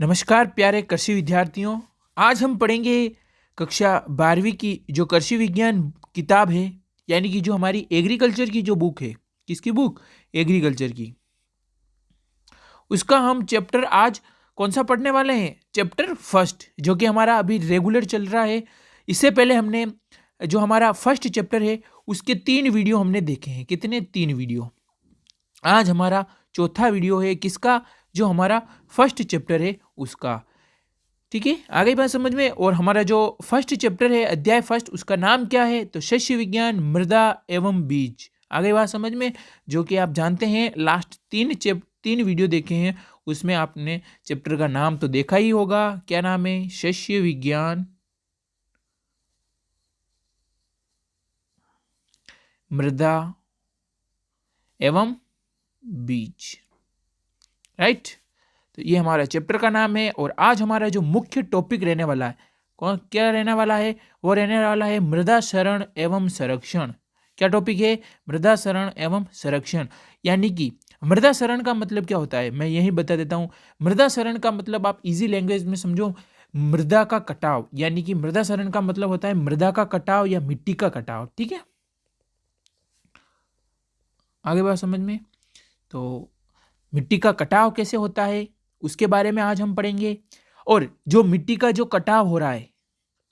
नमस्कार प्यारे कृषि विद्यार्थियों। आज हम पढ़ेंगे कक्षा 12वीं की जो कृषि विज्ञान किताब है, यानी कि जो हमारी एग्रीकल्चर की जो बुक है। किसकी बुक? एग्रीकल्चर की। उसका हम चैप्टर आज कौन सा पढ़ने वाले हैं? चैप्टर फर्स्ट, जो कि हमारा अभी रेगुलर चल रहा है। इससे पहले हमने जो हमारा फर्स्ट चैप्टर है उसके 3 वीडियो हमने देखे हैं। कितने? 3 वीडियो। आज हमारा चौथा वीडियो है किसका? जो हमारा फर्स्ट चैप्टर है उसका। ठीक है, आ गई बात समझ में। और हमारा जो फर्स्ट चैप्टर है, अध्याय फर्स्ट, उसका नाम क्या है? तो शस्य विज्ञान, मृदा एवं बीज। आ गई बात समझ में। जो कि आप जानते हैं लास्ट 3 वीडियो देखे हैं, उसमें आपने चैप्टर का नाम तो देखा ही होगा। क्या नाम है? शस्य विज्ञान, मृदा एवं बीज। राइट। तो ये हमारा चैप्टर का नाम है। और आज हमारा जो मुख्य टॉपिक रहने वाला है, क्या रहने वाला है? वो रहने वाला है मृदा क्षरण एवं संरक्षण। क्या टॉपिक है? मृदा क्षरण एवं संरक्षण। यानी कि मृदा क्षरण का मतलब क्या होता है, मैं यही बता देता हूं। मृदा क्षरण का मतलब आप इजी लैंग्वेज में समझो, मृदा का कटाव। यानी कि मृदा क्षरण का मतलब होता है मृदा का कटाव या मिट्टी का कटाव। ठीक है, आगे बात समझ में। तो मिट्टी का कटाव कैसे होता है उसके बारे में आज हम पढ़ेंगे। और जो मिट्टी का जो कटाव हो रहा है,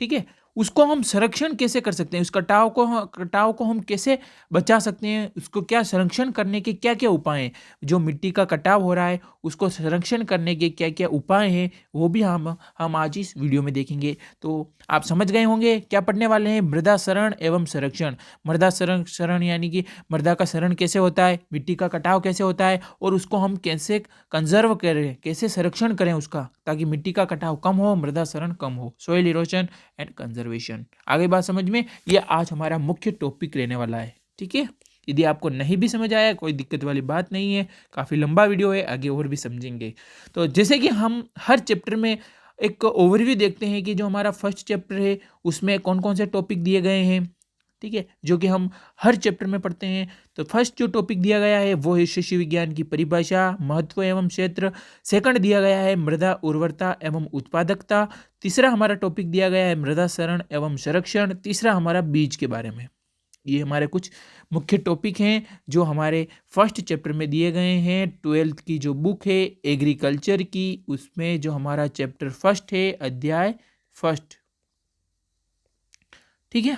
ठीक है, उसको हम संरक्षण कैसे कर सकते हैं, उस कटाव को हम कैसे बचा सकते हैं, उसको क्या संरक्षण करने के क्या क्या उपाय हैं। जो मिट्टी का कटाव हो रहा है उसको संरक्षण करने के क्या क्या उपाय हैं, वो भी हम आज इस वीडियो में देखेंगे। तो आप समझ गए होंगे क्या पढ़ने वाले हैं। मृदा क्षरण एवं संरक्षण। मृदा क्षरण यानी कि मृदा का क्षरण कैसे होता है, मिट्टी का कटाव कैसे होता है, और उसको हम कैसे कंजर्व करें, कैसे संरक्षण करें उसका, ताकि मिट्टी का कटाव कम हो, मृदा क्षरण कम हो, सोइल इरोजन एंड कंजर्वेशन। आगे बात समझ में। ये आज हमारा मुख्य टॉपिक रहने वाला है। ठीक है, यदि आपको नहीं भी समझ आया कोई दिक्कत वाली बात नहीं है, काफ़ी लंबा वीडियो है, आगे और भी समझेंगे। तो जैसे कि हम हर चैप्टर में एक ओवरव्यू देखते हैं कि जो हमारा फर्स्ट चैप्टर है उसमें कौन कौन से टॉपिक दिए गए हैं। ठीक है, जो कि हम हर चैप्टर में पढ़ते हैं। तो फर्स्ट जो टॉपिक दिया गया है वो है कृषि विज्ञान की परिभाषा, महत्व एवं क्षेत्र। सेकंड दिया गया है मृदा उर्वरता एवं उत्पादकता। तीसरा हमारा टॉपिक दिया गया है मृदा क्षरण एवं संरक्षण। तीसरा हमारा बीज के बारे में। ये हमारे कुछ मुख्य टॉपिक हैं जो हमारे फर्स्ट चैप्टर में दिए गए हैं। 12th की जो बुक है एग्रीकल्चर की, उसमें जो हमारा चैप्टर फर्स्ट है, अध्याय फर्स्ट। ठीक है,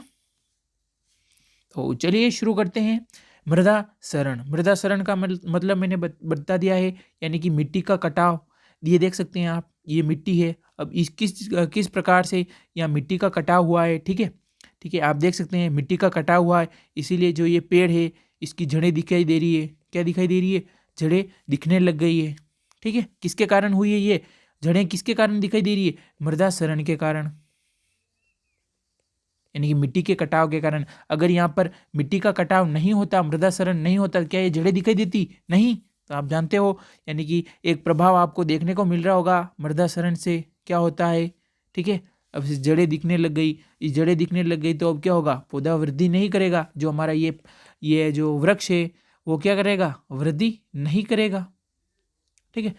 तो चलिए शुरू करते हैं। मृदा क्षरण। मृदा क्षरण का मतलब मैंने बता दिया है, यानी कि मिट्टी का कटाव। ये देख सकते हैं आप, ये मिट्टी है। अब इस किस प्रकार से यहाँ मिट्टी का कटाव हुआ है। ठीक है, ठीक है, आप देख सकते हैं मिट्टी का कटाव हुआ है, इसीलिए जो ये पेड़ है इसकी जड़ें दिखाई दे रही है। क्या दिखाई दे रही है? जड़ें दिखने लग गई है। ठीक है, किसके कारण हुई है ये जड़ें? किसके कारण दिखाई दे रही है? मृदा क्षरण के कारण, यानी कि मिट्टी के कटाव के कारण। अगर यहाँ पर मिट्टी का कटाव नहीं होता, मृदा क्षरण नहीं होता, क्या ये जड़ें दिखाई देती? नहीं। तो आप जानते हो, यानी कि एक प्रभाव आपको देखने को मिल रहा होगा मृदा क्षरण से क्या होता है। ठीक है, अब जड़ें दिखने लग गई। इस जड़ें दिखने लग गई तो अब क्या होगा? पौधा वृद्धि नहीं करेगा। जो हमारा ये जो वृक्ष है वो क्या करेगा? वृद्धि नहीं करेगा। ठीक है,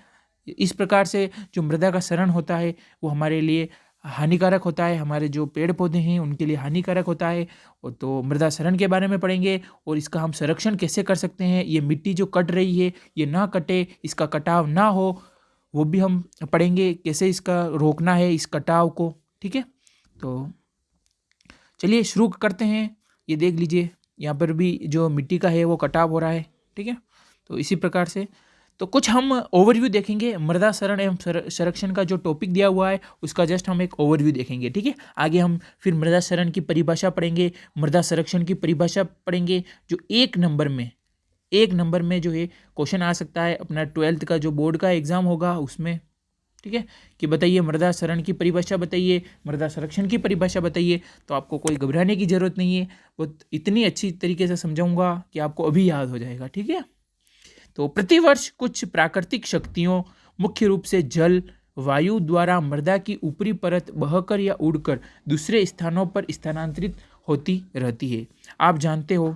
इस प्रकार से जो मृदा का क्षरण होता है वो हमारे लिए हानिकारक होता है, हमारे जो पेड़ पौधे हैं उनके लिए हानिकारक होता है। और तो मृदा क्षरण के बारे में पढ़ेंगे और इसका हम संरक्षण कैसे कर सकते हैं। ये मिट्टी जो कट रही है ये ना कटे, इसका कटाव ना हो, वो भी हम पढ़ेंगे। कैसे इसका रोकना है, इस कटाव को। ठीक है, तो चलिए शुरू करते हैं। ये देख लीजिए, यहाँ पर भी जो मिट्टी का है वो कटाव हो रहा है। ठीक है, तो इसी प्रकार से तो कुछ हम ओवरव्यू देखेंगे। मृदा क्षरण एवं संरक्षण का जो टॉपिक दिया हुआ है उसका जस्ट हम एक ओवरव्यू देखेंगे। ठीक है, आगे हम फिर मृदा क्षरण की परिभाषा पढ़ेंगे, मृदा संरक्षण की परिभाषा पढ़ेंगे, जो एक नंबर में जो है क्वेश्चन आ सकता है अपना 12th का जो बोर्ड का एग्जाम होगा उसमें। ठीक है, कि बताइए मृदा क्षरण की परिभाषा बताइए, मृदा संरक्षण की परिभाषा बताइए। तो आपको कोई घबराने की जरूरत नहीं है, वो इतनी अच्छी तरीके से समझाऊंगा कि आपको अभी याद हो जाएगा। ठीक है, तो प्रतिवर्ष कुछ प्राकृतिक शक्तियों, मुख्य रूप से जल वायु द्वारा मृदा की ऊपरी परत बहकर या उड़कर दूसरे स्थानों पर स्थानांतरित होती रहती है। आप जानते हो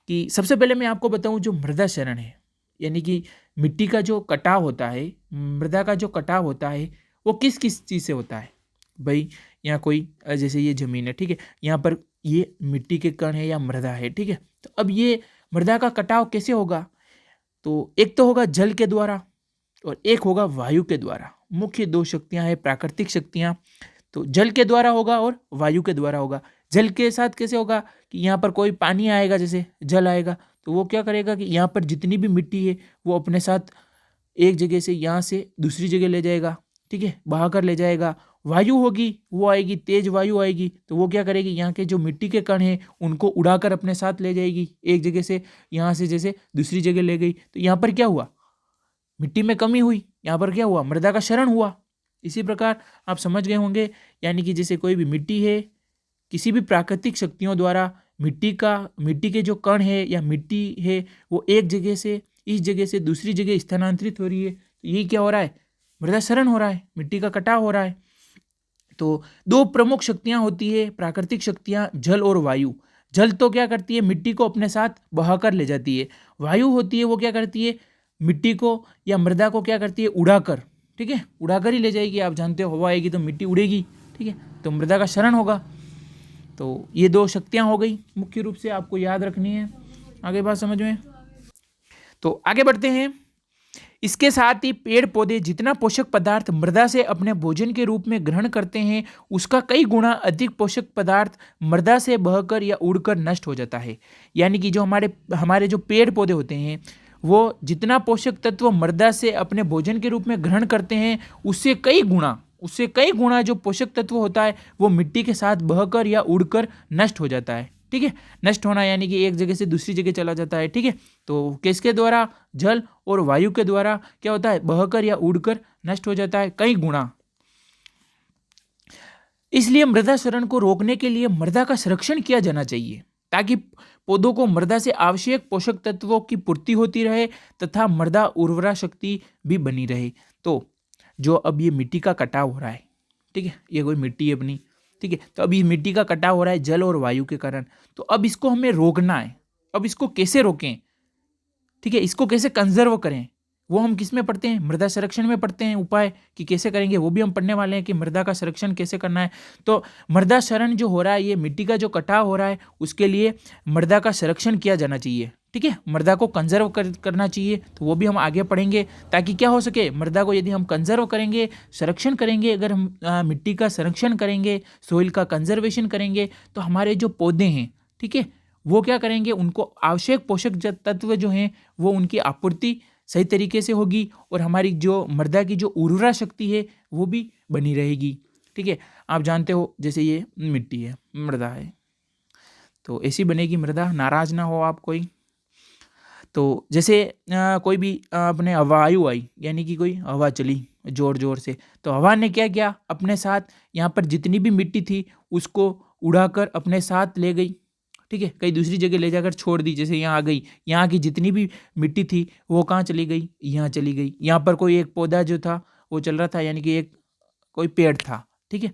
कि सबसे पहले मैं आपको बताऊं जो मृदा क्षरण है, यानी कि मिट्टी का जो कटाव होता है, मृदा का जो कटाव होता है वो किस किस चीज़ से होता है। भाई यहाँ कोई जैसे ये ज़मीन है, ठीक है, यहाँ पर ये मिट्टी के कण है या मृदा है, ठीक है। तो अब ये मृदा का कटाव कैसे होगा, तो एक तो होगा जल के द्वारा और एक होगा वायु के द्वारा। मुख्य दो शक्तियाँ हैं प्राकृतिक शक्तियाँ, तो जल के द्वारा होगा और वायु के द्वारा होगा। जल के साथ कैसे होगा कि यहाँ पर कोई पानी आएगा, जैसे जल आएगा तो वो क्या करेगा कि यहाँ पर जितनी भी मिट्टी है वो अपने साथ एक जगह से यहाँ से दूसरी जगह ले जाएगा, ठीक है, बहा कर ले जाएगा। वायु होगी, वो आएगी, तेज वायु आएगी तो वो क्या करेगी, यहाँ के जो मिट्टी के कण हैं उनको उड़ाकर अपने साथ ले जाएगी एक जगह से, यहाँ से जैसे दूसरी जगह ले गई। तो यहाँ पर क्या हुआ, मिट्टी में कमी हुई, यहाँ पर क्या हुआ, मृदा का क्षरण हुआ। इसी प्रकार आप समझ गए होंगे, यानी कि जैसे कोई भी मिट्टी है, किसी भी प्राकृतिक शक्तियों द्वारा मिट्टी के जो कण है या मिट्टी है वो एक जगह से इस जगह से दूसरी जगह स्थानांतरित हो रही है, तो यही क्या हो रहा है, मृदा क्षरण हो रहा है, मिट्टी का कटाव हो रहा है। तो दो प्रमुख शक्तियां होती है प्राकृतिक शक्तियां, जल और वायु। जल तो क्या करती है, मिट्टी को अपने साथ बहाकर ले जाती है। वायु होती है वो क्या करती है, मिट्टी को या मृदा को क्या करती है, उड़ाकर, ठीक है, उड़ाकर ही ले जाएगी। आप जानते हो हवा आएगी तो मिट्टी उड़ेगी, ठीक है, तो मृदा का क्षरण होगा। तो ये दो शक्तियां हो गई मुख्य रूप से, आपको याद रखनी है। आगे बात समझ में, तो आगे बढ़ते हैं। इसके साथ ही पेड़ पौधे जितना पोषक पदार्थ मृदा से अपने भोजन के रूप में ग्रहण करते हैं उसका कई गुना अधिक पोषक पदार्थ मृदा से बहकर या उड़कर नष्ट हो जाता है। यानी कि जो हमारे जो पेड़ पौधे होते हैं वो जितना पोषक तत्व मृदा से अपने भोजन के रूप में ग्रहण करते हैं उससे कई गुना जो पोषक तत्व होता है वो मिट्टी के साथ बहकर या उड़कर नष्ट हो जाता है, ठीक है। नष्ट होना यानी कि एक जगह से दूसरी जगह चला जाता है, ठीक है। तो किसके द्वारा, जल और वायु के द्वारा क्या होता है, बहकर या उड़कर नष्ट हो जाता है कई गुना। इसलिए मृदा क्षरण को रोकने के लिए मृदा का संरक्षण किया जाना चाहिए ताकि पौधों को मृदा से आवश्यक पोषक तत्वों की पूर्ति होती रहे तथा मृदा उर्वरा शक्ति भी बनी रहे। तो जो अब ये मिट्टी का कटाव हो रहा है, ठीक है, ये कोई मिट्टी है अपनी, ठीक है, तो अभी मिट्टी का कटाव हो रहा है जल और वायु के कारण। तो अब इसको हमें रोकना है। अब इसको कैसे रोकें, ठीक है, इसको कैसे कंजर्व करें, वो हम किस में पढ़ते हैं, मृदा संरक्षण में पढ़ते हैं। उपाय कि कैसे करेंगे वो भी हम पढ़ने वाले हैं कि मृदा का संरक्षण कैसे करना है। तो मृदा क्षरण जो हो रहा है, ये मिट्टी का जो कटाव हो रहा है उसके लिए मृदा का संरक्षण किया जाना चाहिए, ठीक है, मृदा को कंजर्व करना चाहिए। तो वो भी हम आगे पढ़ेंगे ताकि क्या हो सके, मृदा को यदि हम कंजर्व करेंगे, संरक्षण करेंगे, अगर हम मिट्टी का संरक्षण करेंगे, सोइल का कंजर्वेशन करेंगे तो हमारे जो पौधे हैं, ठीक है, वो क्या करेंगे, उनको आवश्यक पोषक तत्व जो हैं वो उनकी आपूर्ति सही तरीके से होगी और हमारी जो मृदा की जो उर्वरा शक्ति है वो भी बनी रहेगी, ठीक है। आप जानते हो जैसे ये मिट्टी है, मृदा है, तो ऐसी बनेगी मृदा, नाराज ना हो आप कोई। तो जैसे कोई भी अपने वायु आई, यानी कि कोई हवा चली जोर जोर से, तो हवा ने क्या किया, अपने साथ यहाँ पर जितनी भी मिट्टी थी उसको उड़ाकर अपने साथ ले गई, ठीक है, कहीं दूसरी जगह ले जाकर छोड़ दी। जैसे यहाँ आ गई, यहाँ की जितनी भी मिट्टी थी वो कहाँ चली गई, यहाँ चली गई। यहाँ पर कोई एक पौधा जो था वो चल रहा था, यानी कि एक कोई पेड़ था, ठीक है,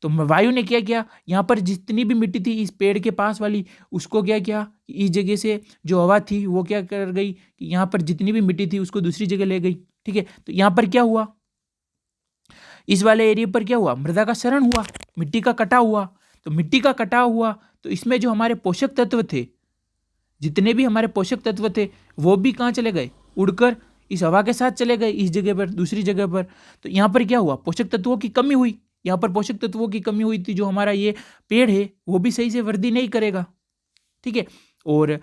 तो वायु ने क्या किया, यहाँ पर जितनी भी मिट्टी थी इस पेड़ के पास वाली उसको क्या किया, इस जगह से जो हवा थी वो क्या कर गई कि यहाँ पर जितनी भी मिट्टी थी उसको दूसरी जगह ले गई, ठीक है। तो यहाँ पर क्या हुआ, इस वाले एरिया पर क्या हुआ, मृदा का क्षरण हुआ, मिट्टी का कटाव हुआ। तो मिट्टी का कटाव हुआ तो इसमें जो हमारे पोषक तत्व थे, जितने भी हमारे पोषक तत्व थे वो भी कहाँ चले गए, उड़कर इस हवा के साथ चले गए इस जगह पर दूसरी जगह पर। तो यहाँ पर क्या हुआ, पोषक तत्वों की कमी हुई। यहाँ पर पोषक तत्वों की कमी हुई थी, जो हमारा ये पेड़ है वो भी सही से वृद्धि नहीं करेगा, ठीक है। और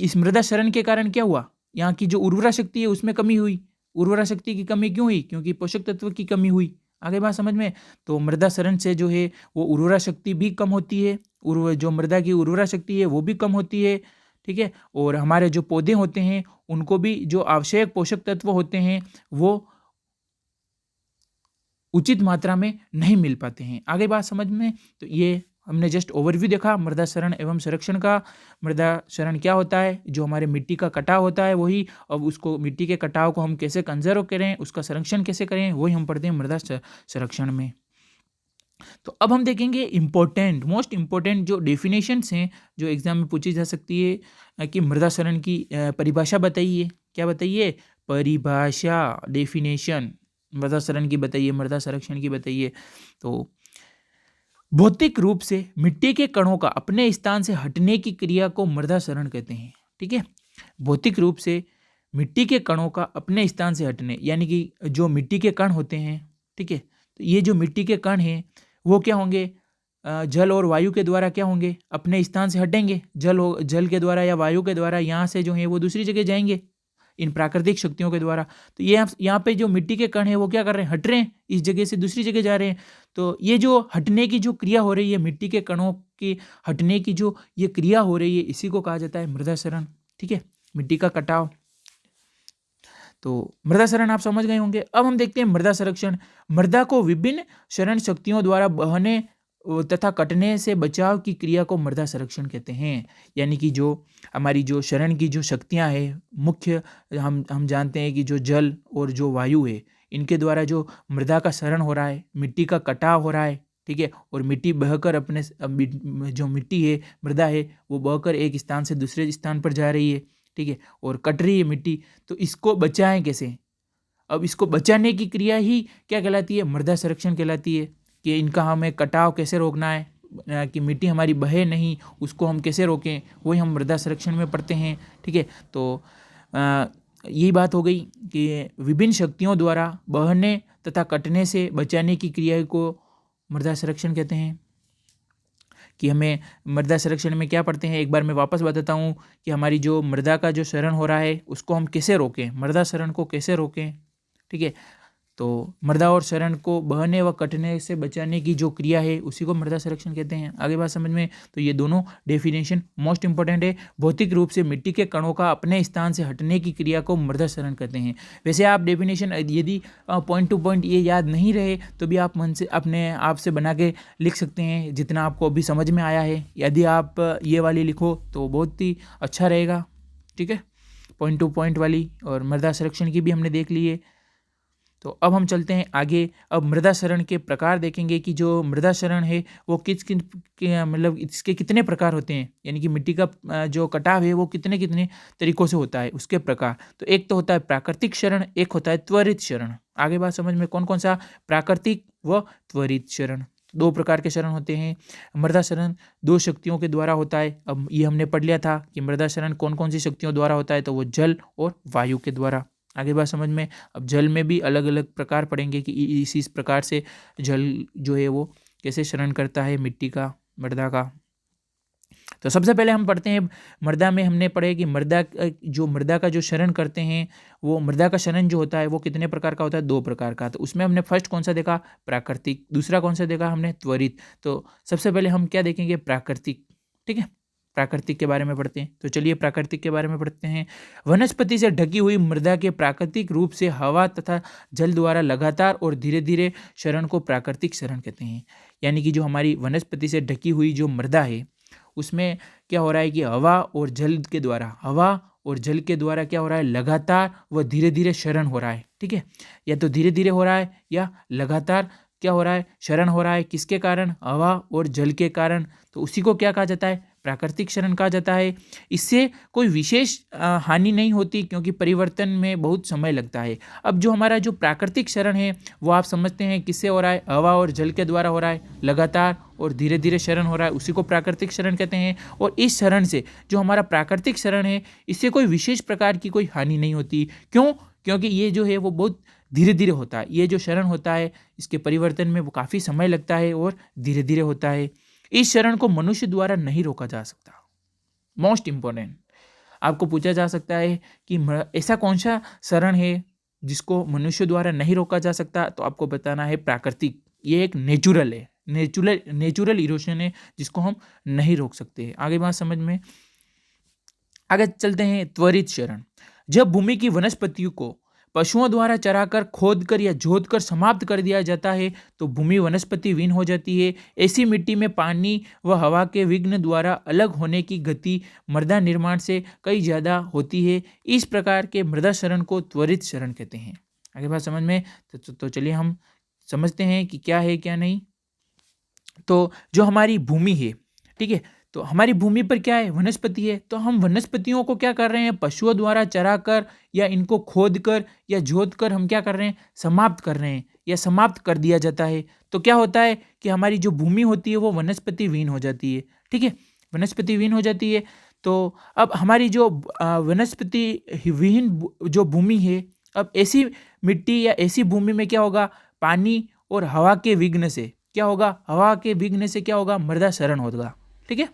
इस मृदा क्षरण के कारण क्या हुआ, यहाँ की जो उर्वरा शक्ति है उसमें कमी हुई। उर्वरा शक्ति की कमी क्यों हुई, क्योंकि पोषक तत्व की कमी हुई। आगे बात समझ में। तो मृदा क्षरण से जो है वो उर्वरा शक्ति भी कम होती है, जो मृदा की उर्वरा शक्ति है वो भी कम होती है, ठीक है। और हमारे जो पौधे होते हैं उनको भी जो आवश्यक पोषक तत्व होते हैं वो उचित मात्रा में नहीं मिल पाते हैं। आगे बात समझ में। तो ये हमने जस्ट ओवरव्यू देखा मृदा क्षरण एवं संरक्षण का। मृदा क्षरण क्या होता है, जो हमारे मिट्टी का कटाव होता है वही, अब उसको मिट्टी के कटाव को हम कैसे कंजर्व करें, उसका संरक्षण कैसे करें, वही हम पढ़ते हैं मृदा संरक्षण में। तो अब हम देखेंगे इम्पोर्टेंट, मोस्ट इम्पोर्टेंट जो डेफिनेशंस हैं जो एग्जाम में पूछी जा सकती है, कि मृदा शरण की परिभाषा बताइए। क्या बताइए? परिभाषा, डेफिनेशन मृदा शरण की बताइए, मृदा संरक्षण की बताइए। तो भौतिक रूप से मिट्टी के कणों का अपने स्थान से हटने की क्रिया को मृदा शरण कहते हैं। ठीक है, भौतिक रूप से मिट्टी के कणों का अपने स्थान से हटने, यानी कि जो मिट्टी के कण होते हैं, ठीक है, तो ये जो मिट्टी के कण हैं वो क्या होंगे? जल और वायु के द्वारा क्या होंगे? अपने स्थान से हटेंगे। जल के द्वारा या वायु के द्वारा यहाँ से जो है वो दूसरी जगह जाएंगे इन प्राकृतिक शक्तियों के द्वारा। तो ये यहाँ पे जो मिट्टी के कण है वो क्या कर रहे हैं? हट रहे हैं, इस जगह से दूसरी जगह जा रहे हैं। तो ये जो हटने की जो क्रिया हो रही है, मिट्टी के कणों की हटने की जो ये क्रिया हो रही है, इसी को कहा जाता है मृदा शरण। ठीक है, मिट्टी का कटाव। तो मृदा शरण आप समझ गए होंगे। अब हम देखते हैं मृदा संरक्षण। मृदा को विभिन्न शरण शक्तियों द्वारा बहने तथा कटने से बचाव की क्रिया को मृदा संरक्षण कहते हैं। यानी कि जो हमारी जो शरण की जो शक्तियां हैं, मुख्य हम जानते हैं कि जो जल और जो वायु है, इनके द्वारा जो मृदा का शरण हो रहा है, मिट्टी का कटाव हो रहा है। ठीक है, और मिट्टी बहकर अपने जो मिट्टी है, मृदा है, वो बहकर एक स्थान से दूसरे स्थान पर जा रही है। ठीक है, और कट रही है मिट्टी। तो इसको बचाएं कैसे? अब इसको बचाने की क्रिया ही क्या कहलाती है? मृदा संरक्षण कहलाती है। कि इनका हमें कटाव कैसे रोकना है, कि मिट्टी हमारी बहे नहीं, उसको हम कैसे रोकें, वही हम मृदा संरक्षण में पढ़ते हैं। ठीक है, तो यही बात हो गई कि विभिन्न शक्तियों द्वारा बहने तथा कटने से बचाने की क्रिया को मृदा संरक्षण कहते हैं। कि हमें मृदा संरक्षण में क्या पढ़ते हैं, एक बार मैं वापस बताता हूँ कि हमारी जो मृदा का जो शरण हो रहा है उसको हम कैसे रोकें, मृदा शरण को कैसे रोकें। ठीक है, तो मृदा और शरण को बहने व कटने से बचाने की जो क्रिया है उसी को मृदा संरक्षण कहते हैं। आगे बात समझ में। तो ये दोनों डेफिनेशन मोस्ट इंपॉर्टेंट है। भौतिक रूप से मिट्टी के कणों का अपने स्थान से हटने की क्रिया को मृदा शरण कहते हैं। वैसे आप डेफिनेशन यदि पॉइंट टू पॉइंट ये याद नहीं रहे तो भी आप मन से अपने आप से बना के लिख सकते हैं, जितना आपको अभी समझ में आया है। यदि आप ये वाली लिखो तो बहुत ही अच्छा रहेगा। ठीक है, पॉइंट टू पॉइंट वाली और मृदा संरक्षण की भी हमने देख ली है। तो अब हम चलते हैं आगे। अब मृदा शरण के प्रकार देखेंगे कि जो मृदा शरण है वो किस किन मतलब इसके कितने प्रकार होते हैं, यानी कि मिट्टी का जो कटाव है वो कितने कितने तरीकों से होता है, उसके प्रकार। तो एक तो होता है प्राकृतिक शरण, एक होता है त्वरित शरण। आगे बात समझ में। कौन कौन सा? प्राकृतिक व त्वरित शरण, दो प्रकार के शरण होते हैं। मृदा शरण दो शक्तियों के द्वारा होता है। अब ये हमने पढ़ लिया था कि मृदा शरण कौन कौन सी शक्तियों द्वारा होता है, तो वो जल और वायु के द्वारा। आगे बात समझ में। अब जल में भी अलग अलग प्रकार पढ़ेंगे कि इस प्रकार से जल जो है वो कैसे शरण करता है मिट्टी का, मृदा का। तो सबसे पहले हम पढ़ते हैं मृदा में। हमने पढ़े कि मृदा का जो शरण करते हैं, वो मृदा का शरण जो होता है वो कितने प्रकार का होता है? दो प्रकार का। तो उसमें हमने फर्स्ट कौन सा देखा? प्राकृतिक। दूसरा कौन सा देखा हमने? त्वरित। तो सबसे पहले हम क्या देखेंगे? प्राकृतिक। ठीक है, प्राकृतिक के बारे में पढ़ते हैं। तो चलिए प्राकृतिक के बारे में पढ़ते हैं। वनस्पति से ढकी हुई मृदा के प्राकृतिक रूप से हवा तथा जल द्वारा लगातार और धीरे धीरे शरण को प्राकृतिक शरण कहते हैं। यानी कि जो हमारी वनस्पति से ढकी हुई जो मृदा है उसमें क्या हो रहा है कि हवा और जल के द्वारा क्या हो रहा है? लगातार व धीरे धीरे शरण हो रहा है। ठीक है, या तो धीरे धीरे हो रहा है या लगातार क्या हो रहा है? शरण हो रहा है। किसके कारण? हवा और जल के कारण। तो उसी को क्या कहा जाता है? प्राकृतिक शरण कहा जाता है। इससे कोई विशेष हानि नहीं होती, क्योंकि परिवर्तन में बहुत समय लगता है। अब जो हमारा जो प्राकृतिक शरण है वो आप समझते हैं किससे हो रहा है? हवा और जल के द्वारा हो रहा है, लगातार और धीरे धीरे शरण हो रहा है, उसी को प्राकृतिक शरण कहते हैं। और इस शरण से जो हमारा प्राकृतिक शरण है, इससे कोई विशेष प्रकार की कोई हानि नहीं होती। क्यों? क्योंकि ये जो है वो बहुत धीरे धीरे होता है। ये जो शरण होता है इसके परिवर्तन में वो काफ़ी समय लगता है और धीरे धीरे होता है। इस शरण को मनुष्य द्वारा नहीं रोका जा सकता। मोस्ट इंपॉर्टेंट, आपको पूछा जा सकता है कि ऐसा कौन सा शरण है जिसको मनुष्य द्वारा नहीं रोका जा सकता, तो आपको बताना है प्राकृतिक। ये एक नेचुरल है, नेचुरल इरोशन है जिसको हम नहीं रोक सकते। आगे बात समझ में। आगे चलते हैं त्वरित शरण। जब भूमि की वनस्पतियों को पशुओं द्वारा चराकर, खोदकर या जोतकर समाप्त कर दिया जाता है तो भूमि वनस्पति विहीन हो जाती है। ऐसी मिट्टी में पानी व हवा के विघ्न द्वारा अलग होने की गति मृदा निर्माण से कई ज़्यादा होती है। इस प्रकार के मृदा शरण को त्वरित शरण कहते हैं। आगे बात समझ में। तो चलिए हम समझते हैं कि क्या है क्या नहीं। तो जो हमारी भूमि है, ठीक है, तो हमारी भूमि पर क्या है, वनस्पति है। तो हम वनस्पतियों को क्या कर रहे हैं, पशुओं द्वारा चराकर या इनको खोद कर या जोत कर हम क्या कर रहे हैं, समाप्त कर रहे हैं या समाप्त कर दिया जाता है। तो क्या होता है कि हमारी जो भूमि होती है वो वनस्पति विहीन हो जाती है, ठीक है, वनस्पति विहीन हो जाती है। तो अब हमारी जो वनस्पति विहीन जो भूमि है, अब ऐसी मिट्टी या ऐसी भूमि में क्या होगा, पानी और हवा के विघ्न से क्या होगा, हवा के विघ्न से क्या होगा, मृदा क्षरण होगा, ठीक है।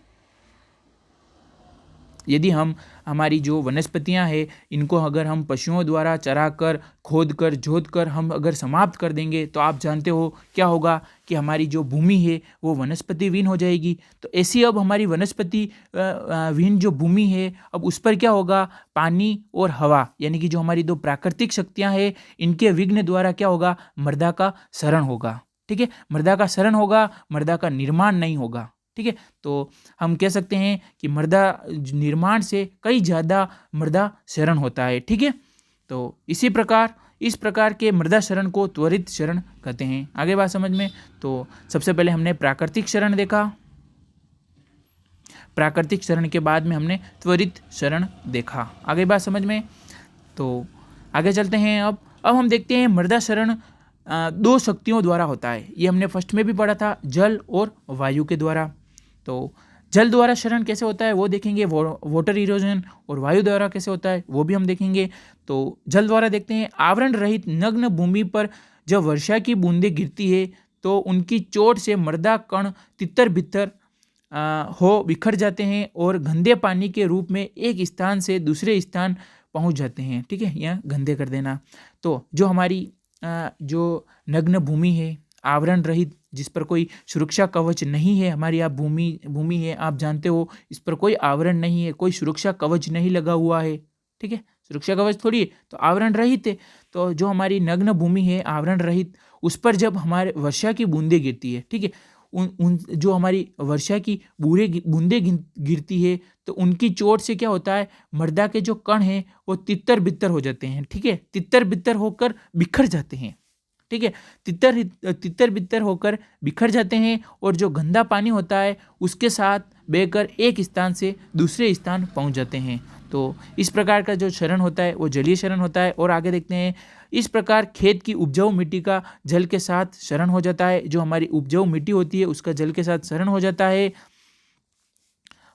यदि हम हमारी जो वनस्पतियां हैं इनको अगर हम पशुओं द्वारा चराकर खोदकर जोतकर हम अगर समाप्त कर देंगे तो आप जानते हो क्या होगा कि हमारी जो भूमि है वो वनस्पति विहीन हो जाएगी। तो ऐसी अब हमारी वनस्पति विहीन जो भूमि है, अब उस पर क्या होगा, पानी और हवा यानी कि जो हमारी दो प्राकृतिक शक्तियां हैं इनके विघ्न द्वारा क्या होगा, मृदा का क्षरण होगा, ठीक है, मृदा का क्षरण होगा, मृदा का निर्माण नहीं होगा, ठीक है। तो हम कह सकते हैं कि मृदा निर्माण से कई ज़्यादा मृदा क्षरण होता है, ठीक है। तो इस प्रकार के मृदा क्षरण को त्वरित क्षरण कहते हैं। आगे बात समझ में, तो सबसे पहले हमने प्राकृतिक क्षरण देखा, प्राकृतिक क्षरण के बाद में हमने त्वरित क्षरण देखा। आगे बात समझ में, तो आगे चलते हैं। अब हम देखते हैं मृदा क्षरण दो शक्तियों द्वारा होता है। ये हमने फर्स्ट में भी पढ़ा था, जल और वायु के द्वारा। तो जल द्वारा क्षरण कैसे होता है वो देखेंगे, वाटर इरोजन, और वायु द्वारा कैसे होता है वो भी हम देखेंगे। तो जल द्वारा देखते हैं, आवरण रहित नग्न भूमि पर जब वर्षा की बूंदें गिरती है तो उनकी चोट से मृदा कण तितर बितर हो बिखर जाते हैं और गंदे पानी के रूप में एक स्थान से दूसरे स्थान पहुंच जाते हैं, ठीक है, यहाँ गंदे कर देना। तो जो हमारी जो नग्न भूमि है, आवरण रहित, जिस पर कोई सुरक्षा कवच नहीं है, हमारी आप भूमि है, आप जानते हो इस पर कोई आवरण नहीं है, कोई सुरक्षा कवच नहीं लगा हुआ है, ठीक है, सुरक्षा कवच थोड़ी है, तो आवरण रहित है। तो जो हमारी नग्न भूमि है, आवरण रहित, उस पर जब हमारे वर्षा की बूंदें गिरती है, ठीक है, उन जो हमारी वर्षा की बूंदें गिरती है तो उनकी चोट से क्या होता है, मृदा के जो कण हैं वो तितर बितर हो जाते हैं, ठीक है, तितर बितर होकर बिखर जाते हैं, ठीक है, तितर बितर होकर बिखर जाते हैं और जो गंदा पानी होता है उसके साथ बहकर एक स्थान से दूसरे स्थान पहुंच जाते हैं। तो इस प्रकार का जो क्षरण होता है वो जलीय क्षरण होता है। और आगे देखते हैं, इस प्रकार खेत की उपजाऊ मिट्टी का जल के साथ क्षरण हो जाता है, जो हमारी उपजाऊ मिट्टी होती है उसका जल के साथ क्षरण हो जाता है।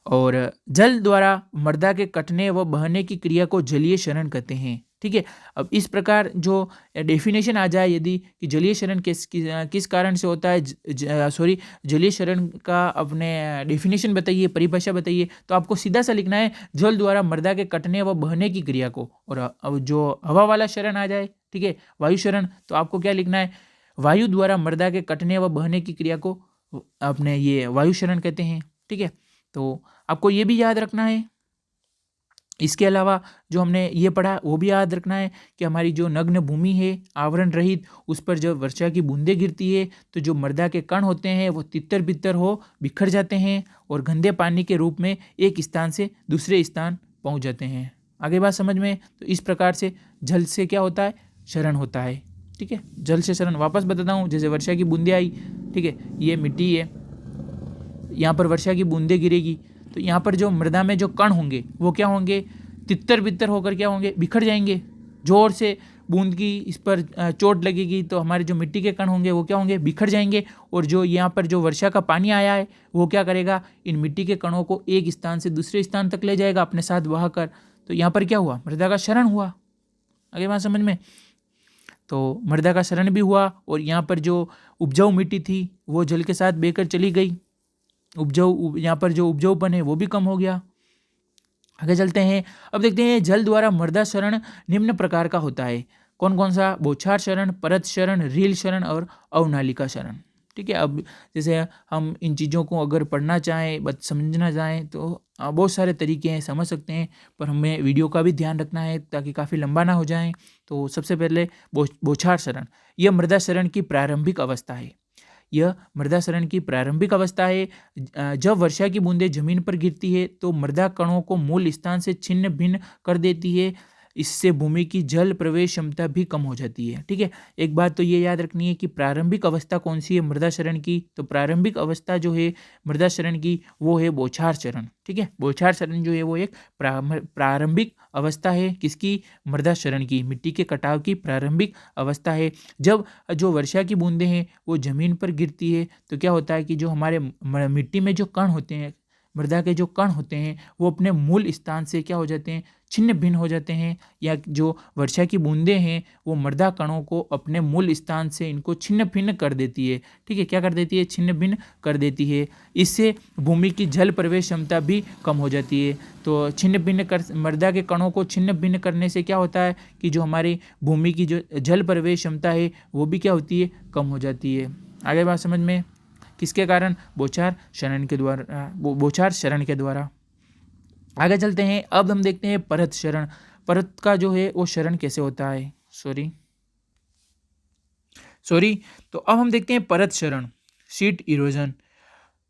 और जल द्वारा मृदा के कटने व बहने की क्रिया को जलीय क्षरण कहते हैं, ठीक है। अब इस प्रकार जो डेफिनेशन आ जाए यदि कि जलीय क्षरण किस कारण से होता है, जलीय क्षरण का अपने डेफिनेशन बताइए, परिभाषा बताइए, तो आपको सीधा सा लिखना है जल द्वारा मृदा के कटने व बहने की क्रिया को। और अब जो हवा वाला क्षरण आ जाए, ठीक है, वायु क्षरण, तो आपको क्या लिखना है, वायु द्वारा मृदा के कटने व बहने की क्रिया को अपने ये वायु क्षरण कहते हैं, ठीक है। तो आपको ये भी याद रखना है। इसके अलावा जो हमने ये पढ़ा वो भी याद रखना है कि हमारी जो नग्न भूमि है, आवरण रहित, उस पर जब वर्षा की बूंदें गिरती है तो जो मृदा के कण होते हैं वो तितर बितर हो बिखर जाते हैं और गंदे पानी के रूप में एक स्थान से दूसरे स्थान पहुंच जाते हैं। आगे बात समझ में, तो इस प्रकार से जल से क्या होता है, क्षरण होता है, ठीक है, जल से क्षरण। वापस बताता हूँ, जैसे वर्षा की बूंदें आई, ठीक है, ये मिट्टी है, यहाँ पर वर्षा की बूंदें गिरेगी तो यहाँ पर जो मृदा में जो कण होंगे वो क्या होंगे, तितर बितर होकर क्या होंगे, बिखर जाएंगे। जोर से बूंद की इस पर चोट लगेगी तो हमारे जो मिट्टी के कण होंगे वो क्या होंगे, बिखर जाएंगे। और जो यहाँ पर जो वर्षा का पानी आया है वो क्या करेगा, इन मिट्टी के कणों को एक स्थान से दूसरे स्थान तक ले जाएगा अपने साथ बहा कर। तो यहाँ पर क्या हुआ, मृदा का क्षरण हुआ। आगे बात समझ में, तो मृदा का क्षरण भी हुआ और यहाँ पर जो उपजाऊ मिट्टी थी वो जल के साथ बहकर चली गई, यहाँ पर जो उपजाऊपन है वो भी कम हो गया। आगे चलते हैं, अब देखते हैं जल द्वारा मृदा क्षरण निम्न प्रकार का होता है। कौन कौन सा, बौछार क्षरण, परत क्षरण, रील क्षरण और अवनालिका क्षरण, ठीक है। अब जैसे हम इन चीज़ों को अगर पढ़ना चाहें, समझना चाहें तो बहुत सारे तरीके हैं, समझ सकते हैं, पर हमें वीडियो का भी ध्यान रखना है ताकि काफ़ी लंबा ना हो जाए। तो सबसे पहले बौछार क्षरण, यह मृदा क्षरण की प्रारंभिक अवस्था है। यह मृदा क्षरण की प्रारंभिक अवस्था है। जब वर्षा की बूंदें जमीन पर गिरती है तो मृदा कणों को मूल स्थान से छिन्न भिन्न कर देती है। इससे भूमि की जल प्रवेश क्षमता भी कम हो जाती है। ठीक है, एक बात तो ये याद रखनी है कि प्रारंभिक अवस्था कौन सी है मृदा क्षरण की, तो प्रारंभिक अवस्था जो है मृदा क्षरण की वो है बौछार चरण। ठीक है, बौछार चरण जो है वो एक प्रारंभिक अवस्था है किसकी, मृदा क्षरण की, मिट्टी के कटाव की प्रारंभिक अवस्था है। जब जो वर्षा की बूंदें हैं वो जमीन पर गिरती है तो क्या होता है कि जो हमारे मिट्टी में जो कण होते हैं, मृदा के जो कण होते हैं वो अपने मूल स्थान से क्या हो जाते हैं, छिन्न भिन्न हो जाते हैं, या जो वर्षा की बूंदें हैं वो मृदा कणों को अपने मूल स्थान से इनको छिन्न भिन्न कर देती है। ठीक है, क्या कर देती है, छिन्न भिन्न कर देती है। इससे भूमि की जल प्रवेश क्षमता भी कम हो जाती है। तो छिन्न भिन्न कर मृदा के कणों को छिन्न भिन्न करने से क्या होता है कि जो हमारी भूमि की जो जल प्रवेश क्षमता है वो भी क्या होती है, कम हो जाती है। आगे बात समझ में, किसके कारण, बौछार क्षरण के द्वारा, बौछार क्षरण के द्वारा। आगे चलते हैं, अब हम देखते हैं परत क्षरण। परत का जो है वो क्षरण कैसे होता है, सॉरी तो अब हम देखते हैं परत क्षरण, शीट इरोजन।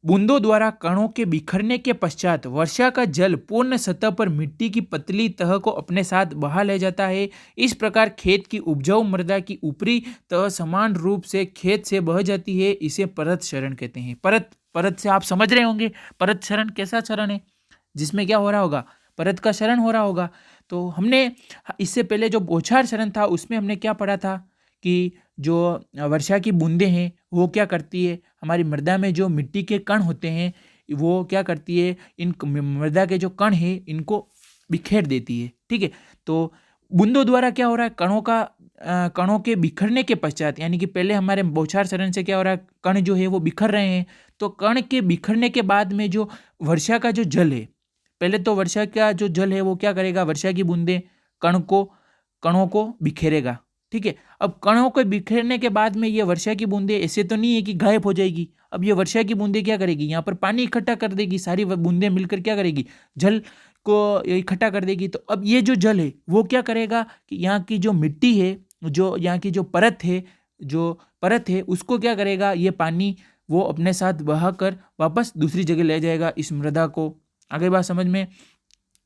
बूंदों द्वारा कणों के बिखरने के पश्चात वर्षा का जल पूर्ण सतह पर मिट्टी की पतली तह को अपने साथ बहा ले जाता है। इस प्रकार खेत की उपजाऊ मृदा की ऊपरी तह समान रूप से खेत से बह जाती है। इसे परत क्षरण कहते हैं। परत से आप समझ रहे होंगे परत क्षरण कैसा क्षरण है, जिसमें क्या हो रहा होगा, परत का क्षरण हो रहा होगा। तो हमने इससे पहले जो बौछार क्षरण था उसमें हमने क्या पढ़ा था कि जो वर्षा की बूंदें हैं वो क्या करती है, हमारी मृदा में जो मिट्टी के कण होते हैं वो क्या करती है, इन मृदा के जो कण हैं इनको बिखेर देती है। ठीक है, तो बूंदों द्वारा क्या हो रहा है, कणों के बिखरने के पश्चात, यानी कि पहले हमारे बौछार चरण से क्या हो रहा है, कण जो है वो बिखर रहे हैं। तो कण के बिखरने के बाद में जो वर्षा का जो जल है, पहले तो वर्षा का जो जल है वो क्या करेगा, वर्षा की बूंदें कणों को बिखेरेगा। ठीक है, अब कणों को बिखेरने के बाद में ये वर्षा की बूंदें ऐसे तो नहीं है कि गायब हो जाएगी। अब ये वर्षा की बूंदें क्या करेगी, यहाँ पर पानी इकट्ठा कर देगी, सारी बूंदें मिलकर क्या करेगी, जल को इकट्ठा कर देगी। तो अब ये जो जल है वो क्या करेगा कि यहाँ की जो मिट्टी है, जो यहाँ की जो परत है उसको क्या करेगा, ये पानी वो अपने साथ बहाकर वापस दूसरी जगह ले जाएगा इस मृदा को। आगे बात समझ में,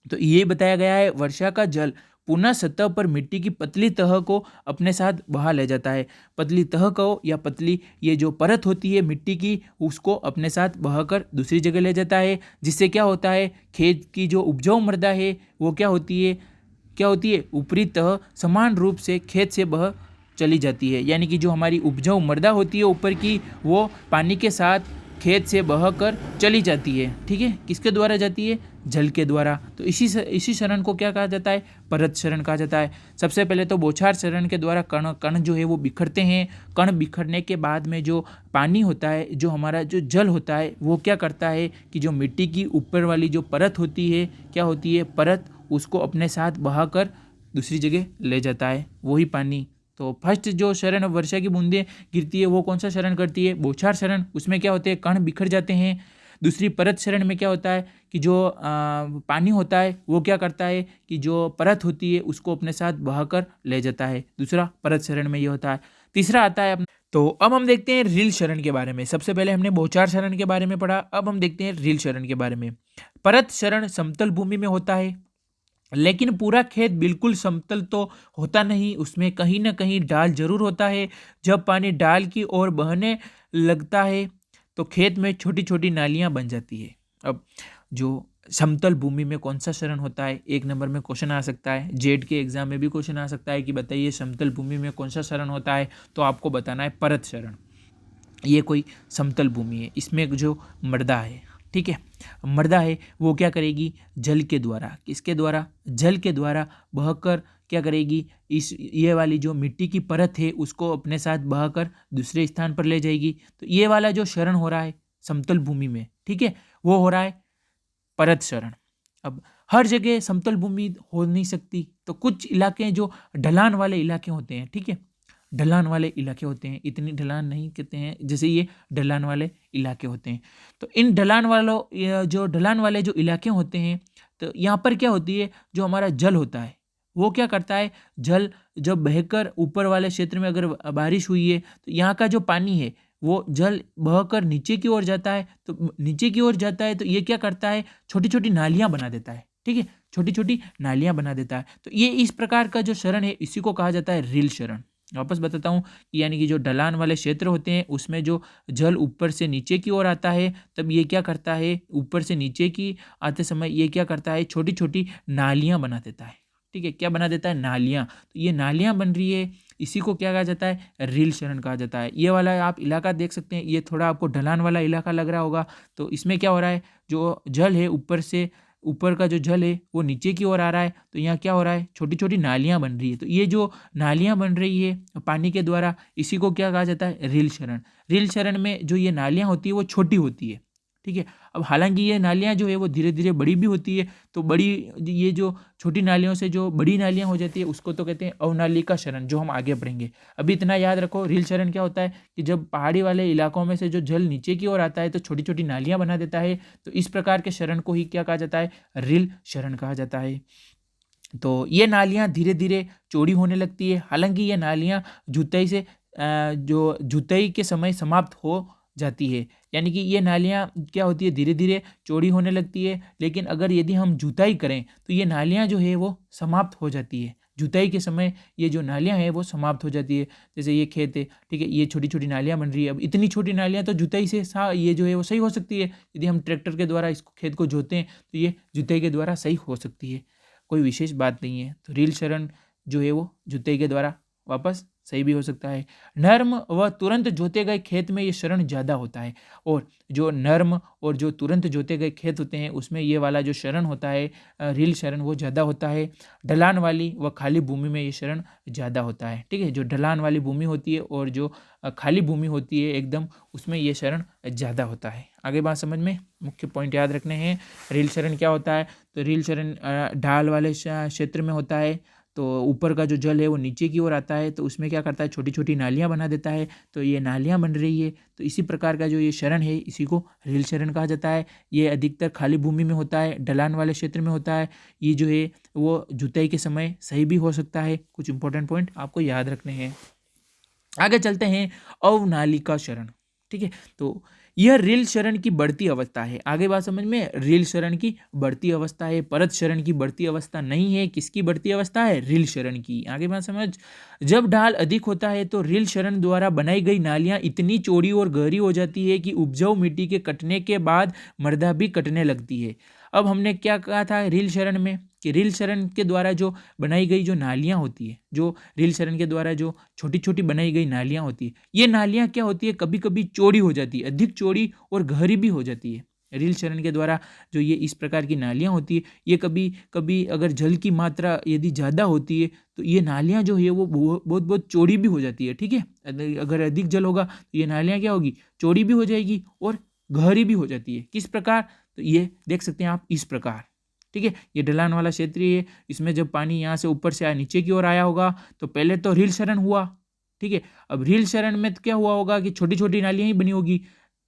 तो ये बताया गया है वर्षा का जल पुनः सतह पर मिट्टी की पतली तह को अपने साथ बहा ले जाता है। पतली तह को या पतली ये जो परत होती है मिट्टी की उसको अपने साथ बहाकर दूसरी जगह ले जाता है, जिससे क्या होता है, खेत की जो उपजाऊ मृदा है वो क्या होती है, ऊपरी तह समान रूप से खेत से बह चली जाती है। यानी कि जो हमारी उपजाऊ मृदा होती है ऊपर की वो पानी के साथ खेत से बहकर चली जाती है। ठीक है, किसके द्वारा जाती है, जल के द्वारा। तो इसी क्षरण को क्या कहा जाता है, परत क्षरण कहा जाता है। सबसे पहले तो बौछार क्षरण के द्वारा कण जो है वो बिखरते हैं। कण बिखरने के बाद में जो पानी होता है, जो हमारा जो जल होता है वो क्या करता है कि जो मिट्टी की ऊपर वाली जो परत होती है, क्या होती है, परत, उसको अपने साथ बहाकर दूसरी जगह ले जाता है, वही पानी। तो फर्स्ट जो क्षरण वर्षा की बूंदें गिरती है वो कौन सा क्षरण करती है, बौछार क्षरण। उसमें क्या होते हैं, कण बिखर जाते हैं। दूसरी परत क्षरण में क्या होता है कि जो पानी होता है वो क्या करता है कि जो परत होती है उसको अपने साथ बहाकर ले जाता है। दूसरा परत क्षरण में ये होता है। तीसरा आता है तो अब हम देखते हैं रील क्षरण के बारे में। सबसे पहले हमने बौछार क्षरण के बारे में पढ़ा, अब हम देखते हैं रील क्षरण के बारे में। परत क्षरण समतल भूमि में होता है, लेकिन पूरा खेत बिल्कुल समतल तो होता नहीं, उसमें कहीं ना कहीं ढाल जरूर होता है। जब पानी ढाल की ओर बहने लगता है तो खेत में छोटी छोटी नालियां बन जाती है। अब जो समतल भूमि में कौन सा क्षरण होता है, एक नंबर में क्वेश्चन आ सकता है, जेड के एग्जाम में भी क्वेश्चन आ सकता है कि बताइए समतल भूमि में कौन सा क्षरण होता है, तो आपको बताना है परत क्षरण। ये कोई समतल भूमि है, इसमें जो मृदा है, ठीक है, मृदा है वो क्या करेगी, जल के द्वारा, किसके द्वारा, जल के द्वारा बहकर क्या करेगी, ये वाली जो मिट्टी की परत है उसको अपने साथ बहाकर दूसरे स्थान पर ले जाएगी। तो ये वाला जो क्षरण हो रहा है समतल भूमि में, ठीक है, वो हो रहा है परत क्षरण। अब हर जगह समतल भूमि हो नहीं सकती, तो कुछ इलाके जो ढलान वाले इलाके होते हैं, ठीक है, ढलान वाले इलाके होते हैं, इतनी ढलान नहीं कहते हैं, जैसे ये ढलान वाले इलाके होते हैं। तो इन ढलान वाले जो इलाके होते हैं, तो यहाँ पर क्या होती है, जो हमारा जल होता है वो क्या करता है, जल जब बहकर ऊपर वाले क्षेत्र में अगर बारिश हुई है तो यहाँ का जो पानी है वो जल बहकर नीचे की ओर जाता है। तो नीचे की ओर जाता है तो ये क्या करता है, छोटी छोटी नालियाँ बना देता है, ठीक है, छोटी छोटी नालियाँ बना देता है। तो ये इस प्रकार का जो शरण है इसी को कहा जाता है रील शरण। वापस बताता हूँ कि यानी कि जो ढलान वाले क्षेत्र होते हैं उसमें जो जल ऊपर से नीचे की ओर आता है, तब ये क्या करता है, ऊपर से नीचे की आते समय ये क्या करता है, छोटी छोटी नालियाँ बना देता है। ठीक है, क्या बना देता है, नालियाँ। तो ये नालियाँ बन रही है, इसी को क्या कहा जाता है, रील शरण कहा जाता है। ये वाला आप इलाका देख सकते हैं, ये थोड़ा आपको ढलान वाला इलाका लग रहा होगा। तो इसमें क्या हो रहा है, जो जल है ऊपर से, ऊपर का जो जल है वो नीचे की ओर आ रहा है, तो यहाँ क्या हो रहा है, छोटी छोटी नालियाँ बन रही है। तो ये जो नालियाँ बन रही है पानी के द्वारा, इसी को क्या कहा जाता है, रील शरण। रील शरण में जो ये नालियाँ होती है वो छोटी होती है। ठीक है, अब हालांकि ये नालियाँ जो है वो धीरे धीरे बड़ी भी होती है। तो बड़ी, ये जो छोटी नालियों से जो बड़ी नालियाँ हो जाती है उसको तो कहते हैं अवनालिका शरण, जो हम आगे पढ़ेंगे। अभी इतना याद रखो, रील शरण क्या होता है कि जब पहाड़ी वाले इलाकों में से जो जल नीचे की ओर आता है तो छोटी छोटी नालियाँ बना देता है। तो इस प्रकार के शरण को ही क्या कहा जाता है, रील शरण कहा जाता है। तो ये नालियाँ धीरे धीरे चौड़ी होने लगती है। हालांकि ये नालियाँ जुताई से जो जुताई के समय समाप्त हो जाती है, यानी कि ये नालियाँ क्या होती है, धीरे धीरे चौड़ी होने लगती है। लेकिन अगर यदि हम जुताई करें तो ये नालियाँ जो है वो समाप्त हो जाती है। जुताई के समय ये जो नालियाँ हैं वो समाप्त हो जाती है। जैसे ये खेत है, ठीक है, ये छोटी छोटी नालियाँ बन रही है। अब इतनी छोटी नालियाँ तो जुताई से ये जो है वो सही हो सकती है। यदि हम ट्रैक्टर के द्वारा इस खेत को जोते हैं तो ये जुताई के द्वारा सही हो सकती है, कोई विशेष बात नहीं है। तो रील शरण जो है वो जुताई के द्वारा वापस सही भी हो सकता है। नर्म व तुरंत जोते गए खेत में ये शरण ज़्यादा होता है, और जो नर्म और जो तुरंत जोते गए खेत होते हैं उसमें ये वाला जो शरण होता है रील शरण वो ज़्यादा होता है। ढलान वाली व खाली भूमि में ये शरण ज़्यादा होता है। ठीक है, जो ढलान वाली भूमि होती है और जो खाली भूमि होती है एकदम, उसमें ये शरण ज़्यादा होता है। आगे बात समझ में, मुख्य पॉइंट याद रखने हैं। रील शरण क्या होता है, तो रील शरण ढाल वाले क्षेत्र में होता है। तो ऊपर का जो जल है वो नीचे की ओर आता है, तो उसमें क्या करता है, छोटी छोटी नालियाँ बना देता है। तो ये नालियाँ बन रही है, तो इसी प्रकार का जो ये शरण है इसी को रील शरण कहा जाता है। ये अधिकतर खाली भूमि में होता है, ढलान वाले क्षेत्र में होता है। ये जो है वो जुताई के समय सही भी हो सकता है। कुछ इंपॉर्टेंट पॉइंट आपको याद रखने हैं। आगे चलते हैं, अवनालिका शरण। ठीक है, तो यह रील शरण की बढ़ती अवस्था है। आगे बात समझ में, रील शरण की बढ़ती अवस्था है, परत शरण की बढ़ती अवस्था नहीं है। किसकी बढ़ती अवस्था है, रील शरण की। आगे बात समझ, जब ढाल अधिक होता है तो रील शरण द्वारा बनाई गई नालियां इतनी चौड़ी और गहरी हो जाती है कि उपजाऊ मिट्टी के कटने के बाद मृदा भी कटने लगती है। अब हमने क्या कहा था रील शरण में, कि रील शरण के द्वारा जो बनाई गई जो नालियाँ होती है, जो रील शरण के द्वारा जो छोटी छोटी बनाई गई नालियाँ होती है, ये नालियाँ क्या होती है, कभी कभी चौड़ी हो जाती है, अधिक चौड़ी और गहरी भी हो जाती है। रील शरण के द्वारा जो ये इस प्रकार की नालियाँ होती है, ये कभी कभी अगर जल की मात्रा यदि ज़्यादा होती है तो ये नालियाँ जो है वो बहुत बहुत चौड़ी भी हो जाती है। ठीक है, अगर अधिक जल होगा तो ये नालियाँ क्या होगी, चौड़ी भी हो जाएगी और गहरी भी हो जाती है। किस प्रकार, तो ये देख सकते हैं आप इस प्रकार। ठीक है, ये ढलान वाला क्षेत्र है, इसमें जब पानी यहाँ से ऊपर से आया नीचे की ओर आया होगा तो पहले तो रील शरण हुआ। ठीक है, अब रील शरण में तो क्या हुआ होगा कि छोटी छोटी नालियाँ ही बनी होगी।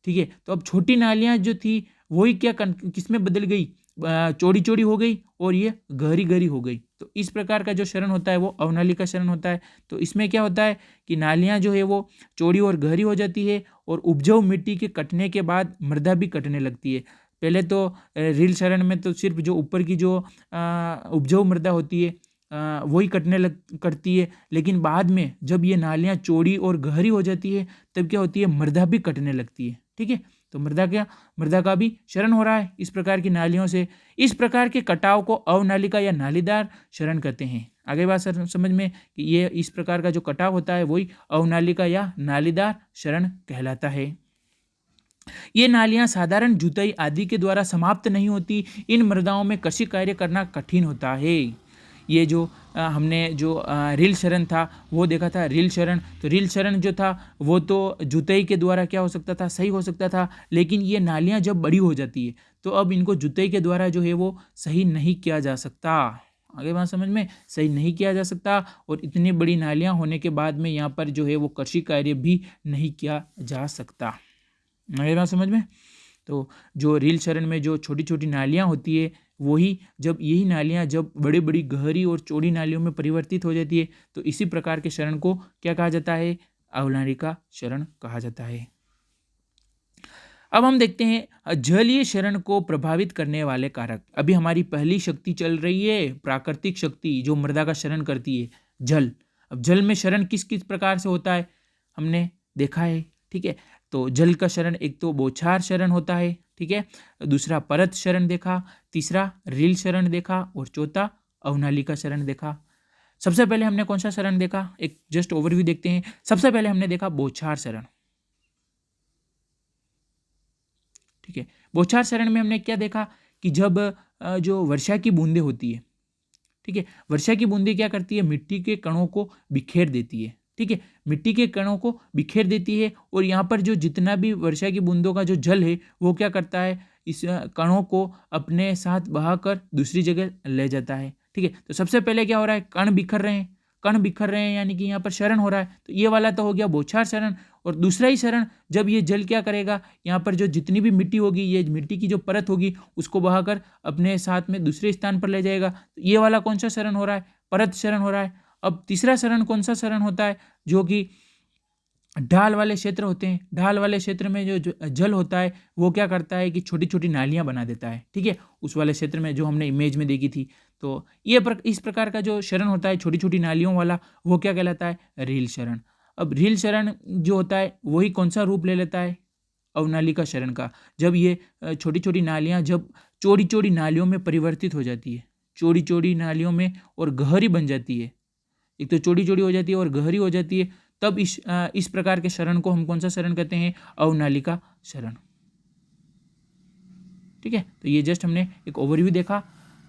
ठीक है, तो अब छोटी नालियाँ जो थी वही क्या किस में बदल गई, चौड़ी चौड़ी हो गई और ये गहरी गहरी हो गई। तो इस प्रकार का जो शरण होता है वो अवनालिका शरण होता है। तो इसमें क्या होता है कि नालियाँ जो है वो चौड़ी और गहरी हो जाती है और उपजाऊ मिट्टी के कटने के बाद मृदा भी कटने लगती है। पहले तो रील शरण में तो सिर्फ जो ऊपर की जो उपजाऊ मृदा होती है वही कटती है, लेकिन बाद में जब ये नालियाँ चौड़ी और गहरी हो जाती है तब क्या होती है, मृदा भी कटने लगती है। ठीक है, तो मृदा का भी शरण हो रहा है इस प्रकार की नालियों से। इस प्रकार के कटाव को अवनालिका या नालीदार शरण कहते हैं। आगे बात समझ में कि ये इस प्रकार का जो कटाव होता है वही अवनालिका या नालीदार शरण कहलाता है। ये नालियां साधारण जुताई आदि के द्वारा समाप्त नहीं होती। इन मृदाओं में कृषि कार्य करना कठिन होता है। ये जो हमने जो रील शरण था वो देखा था, रील शरण, तो रील शरण जो था वो तो जुताई के द्वारा क्या हो सकता था, सही हो सकता था। लेकिन ये नालियां जब बड़ी हो जाती है तो अब इनको जुताई के द्वारा जो है वो सही नहीं किया जा सकता। आगे बात समझ में, सही नहीं किया जा सकता। और इतनी बड़ी नालियां होने के बाद में यहाँ पर जो है वो कृषि कार्य भी नहीं किया जा सकता। आगे बात समझ में, तो जो रील शरण में जो छोटी छोटी नालियाँ होती है वही जब यही नालियाँ जब बड़ी बड़ी गहरी और चौड़ी नालियों में परिवर्तित हो जाती है तो इसी प्रकार के शरण को क्या कहा जाता है, अवनालिका शरण कहा जाता है। अब हम देखते हैं जलीय शरण को प्रभावित करने वाले कारक। अभी हमारी पहली शक्ति चल रही है प्राकृतिक शक्ति जो मृदा का शरण करती है, जल। अब जल में शरण किस किस प्रकार से होता है हमने देखा है, ठीक है। तो जल का शरण एक तो बौछार शरण होता है, ठीक है, दूसरा परत शरण देखा, तीसरा रील शरण देखा और चौथा अवनालिका शरण देखा। सबसे पहले हमने कौन सा शरण देखा, एक जस्ट ओवरव्यू देखते हैं। सबसे पहले हमने देखा बौछार शरण, ठीक है। बौछार शरण में हमने क्या देखा कि जब जो वर्षा की बूंदें होती है, ठीक है, वर्षा की बूंदें क्या करती है, मिट्टी के कणों को बिखेर देती है, ठीक है, मिट्टी के कणों को बिखेर देती है और यहाँ पर जो जितना भी वर्षा की बूंदों का जो जल है वो क्या करता है, इस कणों को अपने साथ बहाकर दूसरी जगह ले जाता है, ठीक है। तो सबसे पहले क्या हो रहा है, कण बिखर रहे हैं, कण बिखर रहे हैं यानी कि यहाँ पर शरण हो रहा है। तो ये वाला तो हो गया बौछार शरण। और दूसरा ही शरण, जब ये जल क्या करेगा, यहाँ पर जो जितनी भी मिट्टी होगी, ये मिट्टी की जो परत होगी उसको बहाकर अपने साथ में दूसरे स्थान पर ले जाएगा। तो ये वाला कौन सा शरण हो रहा है, परत शरण हो रहा है। अब तीसरा शरण कौन सा शरण होता है, जो कि ढाल वाले क्षेत्र होते हैं। ढाल वाले क्षेत्र में जो जल होता है वो क्या करता है कि छोटी छोटी नालियाँ बना देता है, ठीक है, उस वाले क्षेत्र में जो हमने इमेज में देखी थी। तो ये इस प्रकार का जो शरण होता है छोटी छोटी नालियों वाला, वो क्या कहलाता है, रील शरण। अब रील शरण जो होता है वही कौन सा रूप ले लेता है, अवनालिका शरण का। जब ये छोटी छोटी नालियाँ जब चौड़ी चौड़ी नालियों में परिवर्तित हो जाती है, चौड़ी चौड़ी नालियों में और गहरी बन जाती है, एक तो चौड़ी चौड़ी हो जाती है और गहरी हो जाती है, तब इस प्रकार के शरण को हम कौन सा शरण कहते हैं, अवनालिका शरण, ठीक है। तो ये जस्ट हमने एक ओवरव्यू देखा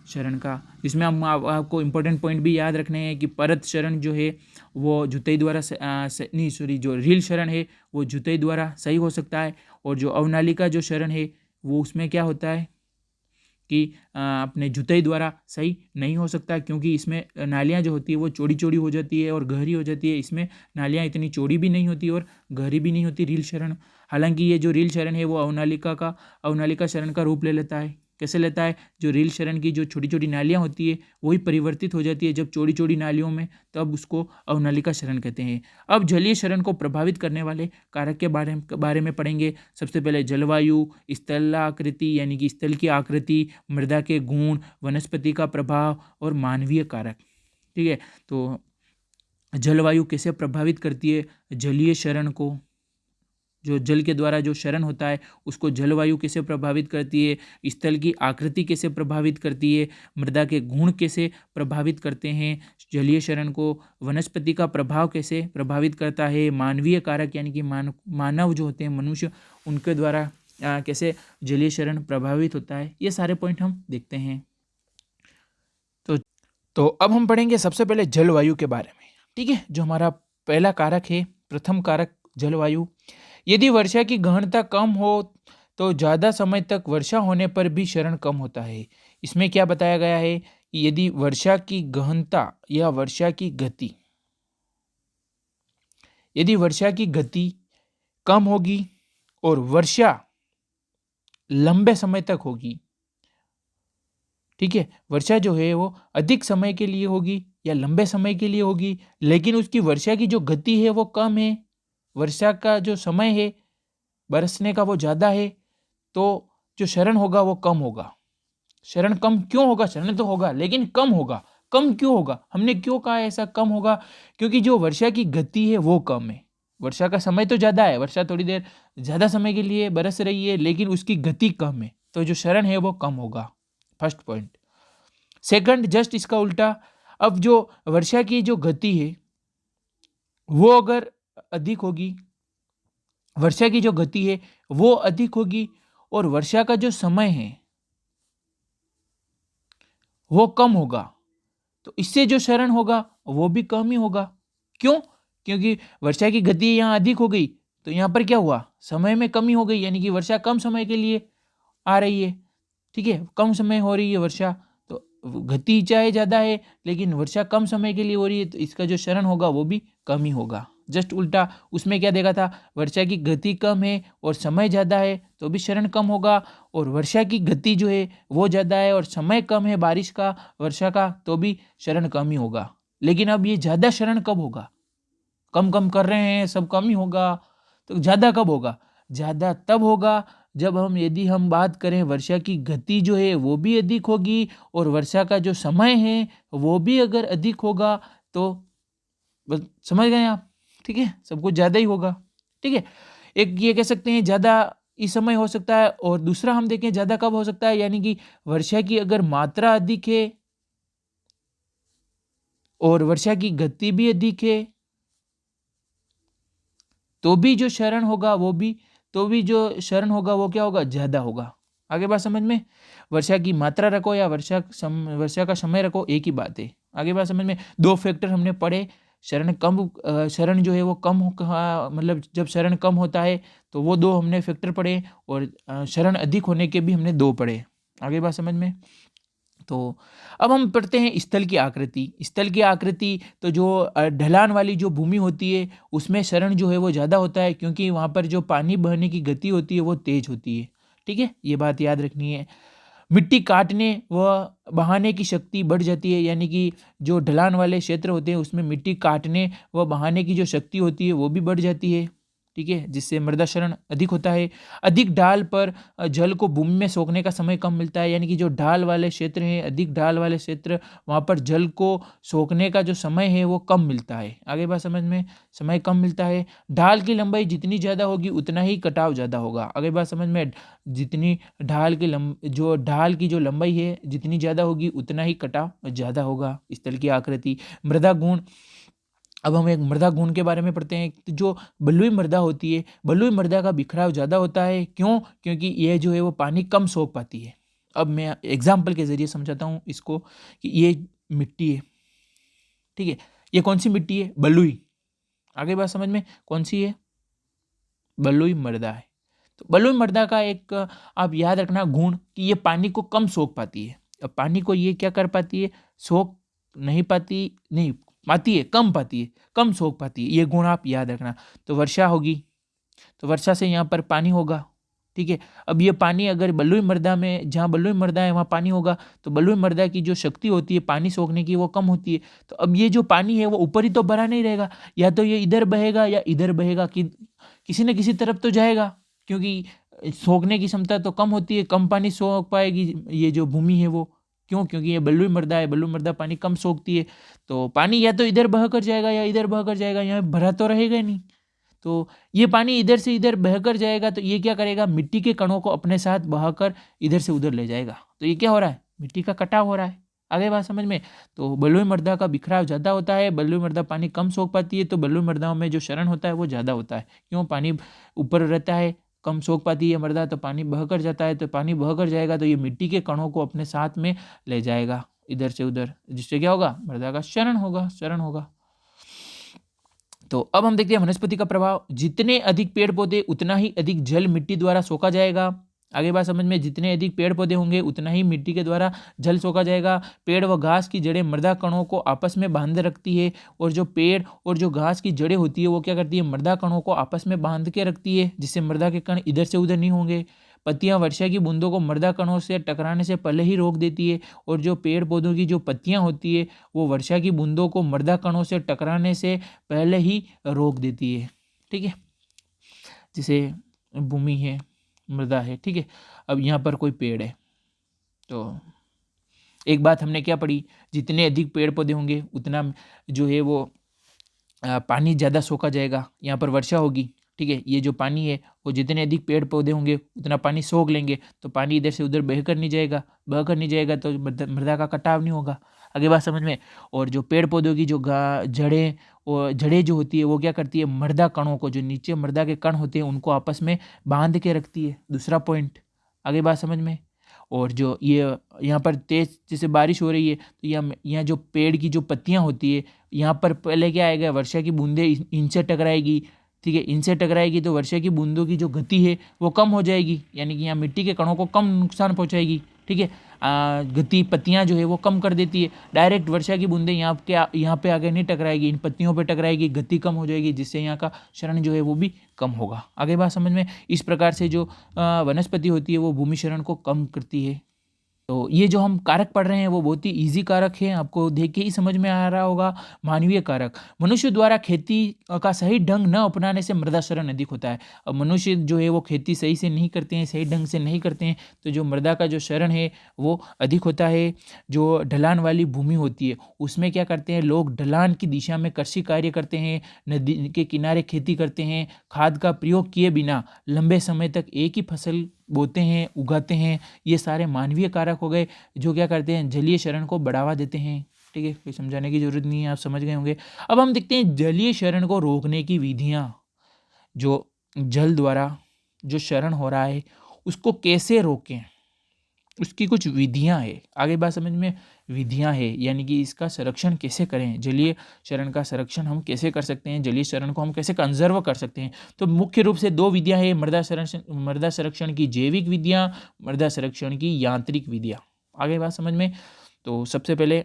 शरण का, जिसमें हम आपको इंपॉर्टेंट पॉइंट भी याद रखने हैं कि परत शरण जो है वो जुताई द्वारा नहीं सॉरी जो रील शरण है वो जुताई द्वारा सही हो सकता है, और जो अवनालिका जो शरण है वो उसमें क्या होता है कि अपने जुताई द्वारा सही नहीं हो सकता, क्योंकि इसमें नालियाँ जो होती है वो चौड़ी चौड़ी हो जाती है और गहरी हो जाती है। इसमें नालियाँ इतनी चौड़ी भी नहीं होती और गहरी भी नहीं होती रील शरण। हालांकि ये जो रील शरण है वो अवनालिका शरण का रूप ले लेता है। कैसे लेता है, जो रील शरण की जो छोटी छोटी नालियाँ होती है वही परिवर्तित हो जाती है जब चौड़ी चौड़ी नालियों में, तब उसको अवनालिका शरण कहते हैं। अब जलीय शरण को प्रभावित करने वाले कारक के बारे में पढ़ेंगे। सबसे पहले जलवायु, स्थलाकृति यानी कि स्थल की आकृति, मृदा के गुण, वनस्पति का प्रभाव और मानवीय कारक, ठीक है। तो जलवायु कैसे प्रभावित करती है जलीय शरण को, जो जल के द्वारा जो शरण होता है उसको जलवायु कैसे प्रभावित करती है, स्थल की आकृति कैसे प्रभावित करती है, मृदा के गुण कैसे प्रभावित करते हैं जलीय शरण को, वनस्पति का प्रभाव कैसे प्रभावित करता है, मानवीय कारक यानी कि मानव जो होते हैं मनुष्य, उनके द्वारा कैसे जलीय शरण प्रभावित होता है, ये सारे पॉइंट हम देखते हैं। तो अब हम पढ़ेंगे सबसे पहले जलवायु के बारे में, ठीक है, जो हमारा पहला कारक है, प्रथम कारक जलवायु। यदि वर्षा की गहनता कम हो तो ज़्यादा समय तक वर्षा होने पर भी शरण कम होता है। इसमें क्या बताया गया है कि यदि वर्षा की गहनता या वर्षा की गति, यदि वर्षा की गति कम होगी और वर्षा लंबे समय तक होगी, ठीक है, वर्षा जो है वो अधिक समय के लिए होगी या लंबे समय के लिए होगी, लेकिन उसकी वर्षा की जो गति है वो कम है, वर्षा का जो समय है बरसने का वो ज़्यादा है, तो जो शरण होगा वो कम होगा। शरण कम क्यों होगा, शरण तो होगा लेकिन कम होगा। कम क्यों होगा, हमने क्यों कहा ऐसा कम होगा, क्योंकि जो वर्षा की गति है वो कम है। वर्षा का समय तो ज़्यादा है, वर्षा थोड़ी देर ज़्यादा समय के लिए बरस रही है, लेकिन उसकी गति कम है, तो जो शरण है वो कम होगा, फर्स्ट पॉइंट। सेकंड, जस्ट इसका उल्टा, अब जो वर्षा की जो गति है वो अगर अधिक होगी, वर्षा की जो गति है वो अधिक होगी और वर्षा का जो समय है वो कम होगा, तो इससे जो शरण होगा वो भी कम ही होगा। क्यों, क्योंकि वर्षा की गति यहाँ अधिक हो गई तो यहाँ पर क्या हुआ, समय में कमी हो गई, यानी कि वर्षा कम समय के लिए आ रही है, ठीक है, कम समय हो रही है वर्षा, तो गति चाहे ज़्यादा है लेकिन वर्षा कम समय के लिए हो रही है, तो इसका जो शरण होगा वो भी कम ही होगा। जस्ट उल्टा, उसमें क्या देखा था, वर्षा की गति कम है और समय ज़्यादा है तो भी शरण कम होगा, और वर्षा की गति जो है वो ज़्यादा है और समय कम है बारिश का, वर्षा का, तो भी शरण कम ही होगा। लेकिन अब ये ज़्यादा शरण कब होगा, कम कम कर रहे हैं सब कम ही होगा, तो ज़्यादा कब होगा, ज़्यादा तब होगा जब यदि हम बात करें वर्षा की गति जो है वो भी अधिक होगी और वर्षा का जो समय है वो भी अगर अधिक होगा तो बस समझ गए आप, ठीक है, सब कुछ ज़्यादा ही होगा, ठीक है। एक ये कह सकते हैं ज़्यादा इस समय हो सकता है, और दूसरा हम देखें ज़्यादा कब हो सकता है, यानी कि वर्षा की अगर मात्रा अधिक है और वर्षा की गति भी अधिक है तो भी जो क्षरण होगा वो क्या होगा, ज़्यादा होगा। आगे बात समझ में, वर्षा की मात्रा रखो या वर्षा का समय रखो, एक ही बात है। आगे बात समझ में, दो फैक्टर हमने पढ़े, क्षरण जो है वो कम मतलब जब क्षरण कम होता है तो वो दो हमने फैक्टर पढ़े, और क्षरण अधिक होने के भी हमने दो पढ़े। आगे बात समझ में। तो अब हम पढ़ते हैं स्थल की आकृति। तो जो ढलान वाली जो भूमि होती है उसमें क्षरण जो है वो ज़्यादा होता है, क्योंकि वहाँ पर जो पानी बहने की गति होती है वो तेज होती है, ठीक है, ये बात याद रखनी है। मिट्टी काटने व बहाने की शक्ति बढ़ जाती है, यानी कि जो ढलान वाले क्षेत्र होते हैं उसमें मिट्टी काटने व बहाने की जो शक्ति होती है वो भी बढ़ जाती है, ठीक है, जिससे मृदा क्षरण अधिक होता है। अधिक ढाल पर जल को भूमि में सोखने का समय कम मिलता है, यानी कि जो ढाल वाले क्षेत्र हैं, अधिक ढाल वाले क्षेत्र, वहाँ पर जल को सोखने का जो समय है वो कम मिलता है। आगे बात समझ में, समय कम मिलता है। ढाल की लंबाई जितनी ज़्यादा होगी उतना ही कटाव ज़्यादा होगा। आगे बात समझ में, जितनी ढाल की जो लंबाई है जितनी ज़्यादा होगी उतना ही कटाव ज़्यादा होगा। स्थल की आकृति। मृदा गुण, अब हम एक मृदा गुण के बारे में पढ़ते हैं। जो बलुई मृदा होती है, बलुई मृदा का बिखराव ज़्यादा होता है। क्यों? क्योंकि ये जो है वो पानी कम सोख पाती है। अब मैं एग्जाम्पल के ज़रिए समझाता हूँ इसको कि ये मिट्टी है, ठीक है, ये कौन सी मिट्टी है? बलुई। आगे बात समझ में, कौन सी है? बलुई मृदा है। तो बलुई मृदा का एक आप याद रखना गुण कि ये पानी को कम सोख पाती है। अब पानी को ये क्या कर पाती है? सोख नहीं पाती, नहीं पाती है, कम पाती है, कम सोख पाती है। ये गुण आप याद रखना। तो वर्षा होगी तो वर्षा से यहाँ पर पानी होगा, ठीक है। अब ये पानी अगर बलुई मृदा में, जहाँ बलुई मृदा है वहाँ पानी होगा, तो बलुई मृदा की जो शक्ति होती है पानी सोखने की वो कम होती है। तो अब ये जो पानी है वो ऊपर ही तो भरा नहीं रहेगा, या तो ये इधर बहेगा या इधर बहेगा, कि किसी न किसी तरफ तो जाएगा, क्योंकि सोखने की क्षमता तो कम होती है, कम पानी सोख पाएगी ये जो भूमि है वो। क्यों? क्योंकि ये बलुई मृदा है, बलुई मृदा पानी कम सोखती है। तो पानी या तो इधर बह कर जाएगा या इधर बह कर जाएगा, यहाँ भरा तो रहेगा नहीं। तो ये पानी इधर से इधर बहकर जाएगा, तो ये क्या करेगा? मिट्टी के कणों को अपने साथ बहाकर इधर से उधर ले जाएगा। तो ये क्या हो रहा है? मिट्टी का कटाव हो रहा है। आगे बात समझ में। तो बलुई मृदा का बिखराव ज़्यादा होता है, बलुई मृदा पानी कम सोख पाती है, तो बलुई मृदाओं में जो क्षरण होता है वो ज़्यादा होता है। क्यों? पानी ऊपर रहता है, कम सोख पाती है मृदा, तो पानी बहकर जाता है, तो पानी बहकर जाएगा तो ये मिट्टी के कणों को अपने साथ में ले जाएगा इधर से उधर, जिससे क्या होगा? मृदा का क्षरण होगा। तो अब हम देखते हैं वनस्पति का प्रभाव। जितने अधिक पेड़ पौधे उतना ही अधिक जल मिट्टी द्वारा सोखा जाएगा। आगे बात समझ में, जितने अधिक पेड़ पौधे होंगे उतना ही मिट्टी के द्वारा जल सोखा जाएगा। पेड़ व घास की जड़ें मृदा कणों को आपस में बांध रखती है, और जो पेड़ और जो घास की जड़ें होती है वो क्या करती है? मृदा कणों को आपस में बांध के रखती है, जिससे मृदा के कण इधर से उधर नहीं होंगे। पत्तियां वर्षा की बूंदों को मृदा कणों से टकराने से पहले ही रोक देती है, और जो पेड़ पौधों की जो पत्तियां होती है वो वर्षा की बूंदों को मृदा कणों से टकराने से पहले ही रोक देती है, ठीक है। जैसे भूमि है, मृदा है, ठीक है। अब यहाँ पर कोई पेड़ है, तो एक बात हमने क्या पढ़ी? जितने अधिक पेड़ पौधे होंगे उतना जो है वो पानी ज़्यादा सोखा जाएगा। यहाँ पर वर्षा होगी, ठीक है, ये जो पानी है वो जितने अधिक पेड़ पौधे होंगे उतना पानी सोख लेंगे, तो पानी इधर से उधर बहकर नहीं जाएगा तो मृदा का कटाव नहीं होगा। आगे बात समझ में। और जो पेड़ पौधों की जो जड़ें जो होती है वो क्या करती है? मृदा कणों को, जो नीचे मृदा के कण होते हैं उनको आपस में बांध के रखती है। दूसरा पॉइंट, आगे बात समझ में। और जो ये यहाँ पर तेज जैसे बारिश हो रही है, तो यहाँ जो पेड़ की जो पत्तियाँ होती है, यहाँ पर पहले क्या आएगा? वर्षा की बूंदें इनसे टकराएगी, ठीक है, इनसे टकराएगी तो वर्षा की बूंदों की जो गति है वो कम हो जाएगी, यानी कि यहाँ मिट्टी के कणों को कम नुकसान पहुँचाएगी, ठीक है। गति पत्तियाँ जो है वो कम कर देती है। डायरेक्ट वर्षा की बूंदें यहाँ पे आगे नहीं टकराएगी, इन पत्तियों पे टकराएगी, गति कम हो जाएगी, जिससे यहाँ का क्षरण जो है वो भी कम होगा। आगे बात समझ में। इस प्रकार से जो वनस्पति होती है वो भूमि क्षरण को कम करती है। तो ये जो हम कारक पढ़ रहे हैं वो बहुत ही ईजी कारक है, आपको देख के ही समझ में आ रहा होगा। मानवीय कारक, मनुष्य द्वारा खेती का सही ढंग न अपनाने से मृदा क्षरण अधिक होता है। अब मनुष्य जो है वो खेती सही से नहीं करते हैं, सही ढंग से नहीं करते हैं, तो जो मृदा का जो क्षरण है वो अधिक होता है। जो ढलान वाली भूमि होती है उसमें क्या करते हैं लोग, ढलान की दिशा में कृषि कार्य करते हैं, नदी के किनारे खेती करते हैं, खाद का प्रयोग किए बिना लंबे समय तक एक ही फसल बोते हैं, उगाते हैं। ये सारे मानवीय कारक हो गए जो क्या करते हैं, जलीय क्षरण को बढ़ावा देते हैं। ठीक है, कोई समझाने की जरूरत नहीं है, आप समझ गए होंगे। अब हम देखते हैं जलीय क्षरण को रोकने की विधियां। जो जल द्वारा जो क्षरण हो रहा है उसको कैसे रोकें, उसकी कुछ विधियां है। आगे बात समझ में, विधियां है यानी कि इसका संरक्षण कैसे करें, जलीय क्षरण का संरक्षण हम कैसे कर सकते हैं, जलीय क्षरण को हम कैसे कंजर्व कर सकते हैं। तो मुख्य रूप से दो विधियां हैं, मृदा संरक्षण की जैविक विधियां, मृदा संरक्षण की यांत्रिक विधियां। आगे बात समझ में, तो सबसे पहले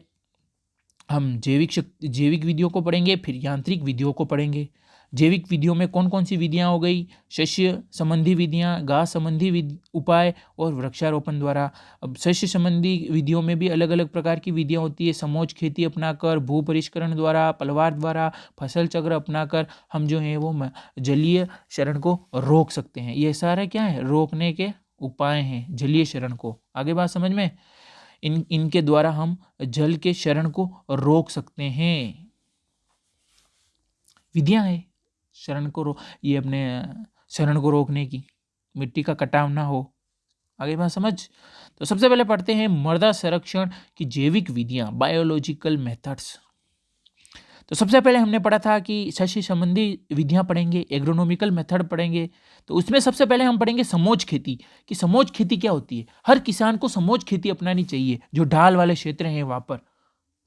हम जैविक विधियों को पढ़ेंगे, फिर यांत्रिक विधियों को पढ़ेंगे। जैविक विधियों में कौन कौन सी विधियां हो गई, शस्य संबंधी विधियां, घास संबंधी उपाय और वृक्षारोपण द्वारा। अब शस्य संबंधी विधियों में भी अलग अलग प्रकार की विधियां होती है। समोच्च खेती अपनाकर, भू परिष्करण द्वारा, पलवार द्वारा, फसल चक्र अपनाकर हम जो है वो जलीय क्षरण को रोक सकते हैं। ये सारे क्या है, रोकने के उपाय हैं जलीय क्षरण को। आगे बात समझ में, इनके द्वारा हम जल के क्षरण को रोक सकते हैं। विधियां हैं ये अपने क्षरण को रोकने की, मिट्टी का कटाव ना हो। आगे बात समझ, तो सबसे पहले पढ़ते हैं मृदा संरक्षण की जैविक विधियां, बायोलॉजिकल मेथड्स। तो सबसे पहले हमने पढ़ा था कि शस्य संबंधी विधियां पढ़ेंगे, एग्रोनॉमिकल मेथड पढ़ेंगे। तो उसमें सबसे पहले हम पढ़ेंगे समोच्च खेती, कि समोच्च खेती क्या होती है। हर किसान को समोच्च खेती अपनानी चाहिए। जो ढाल वाले क्षेत्र हैं वहाँ पर,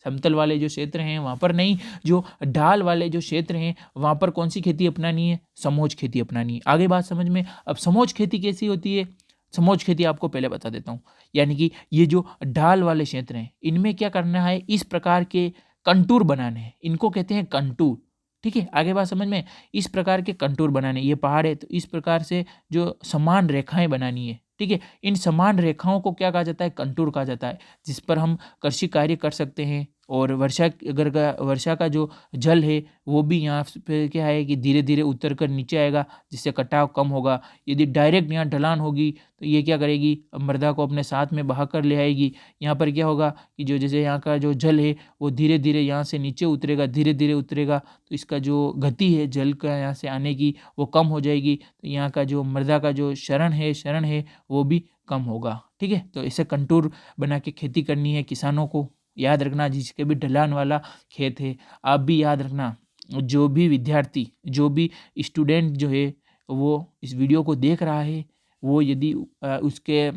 समतल वाले जो क्षेत्र हैं वहाँ पर नहीं, जो ढाल वाले जो क्षेत्र हैं वहाँ पर कौन सी खेती अपनानी है, समोच्च खेती अपनानी है। आगे बात समझ में। अब समोच्च खेती कैसी होती है, समोच्च खेती आपको पहले बता देता हूँ। यानी कि ये जो ढाल वाले क्षेत्र हैं इनमें क्या करना है, इस प्रकार के कंटूर बनाने हैं, इनको कहते हैं कंटूर। ठीक है, आगे बात समझ में, इस प्रकार के कंटूर बनाने, ये पहाड़ है तो इस प्रकार से जो समान रेखाएं बनानी है। ठीक है, इन समान रेखाओं को क्या कहा जाता है, कंटूर कहा जाता है, जिस पर हम कृषि कार्य कर सकते हैं। और वर्षा का जो जल है वो भी यहाँ पे क्या है कि धीरे धीरे उतर कर नीचे आएगा, जिससे कटाव कम होगा। यदि डायरेक्ट यहाँ ढलान होगी तो ये क्या करेगी, मृदा को अपने साथ में बहा कर ले आएगी। यहाँ पर क्या होगा कि जो जैसे यहाँ का जो जल है वो धीरे धीरे यहाँ से नीचे उतरेगा, धीरे धीरे उतरेगा, तो इसका जो गति है जल का यहाँ से आने की वो कम हो जाएगी। तो यहाँ का जो मृदा का जो क्षरण है वो भी कम होगा। ठीक है, तो इसे कंटूर बना के खेती करनी है किसानों को। याद रखना, जिसके भी ढलान वाला खेत है, आप भी याद रखना, जो भी विद्यार्थी, जो भी स्टूडेंट जो है वो इस वीडियो को देख रहा है, वो यदि उसके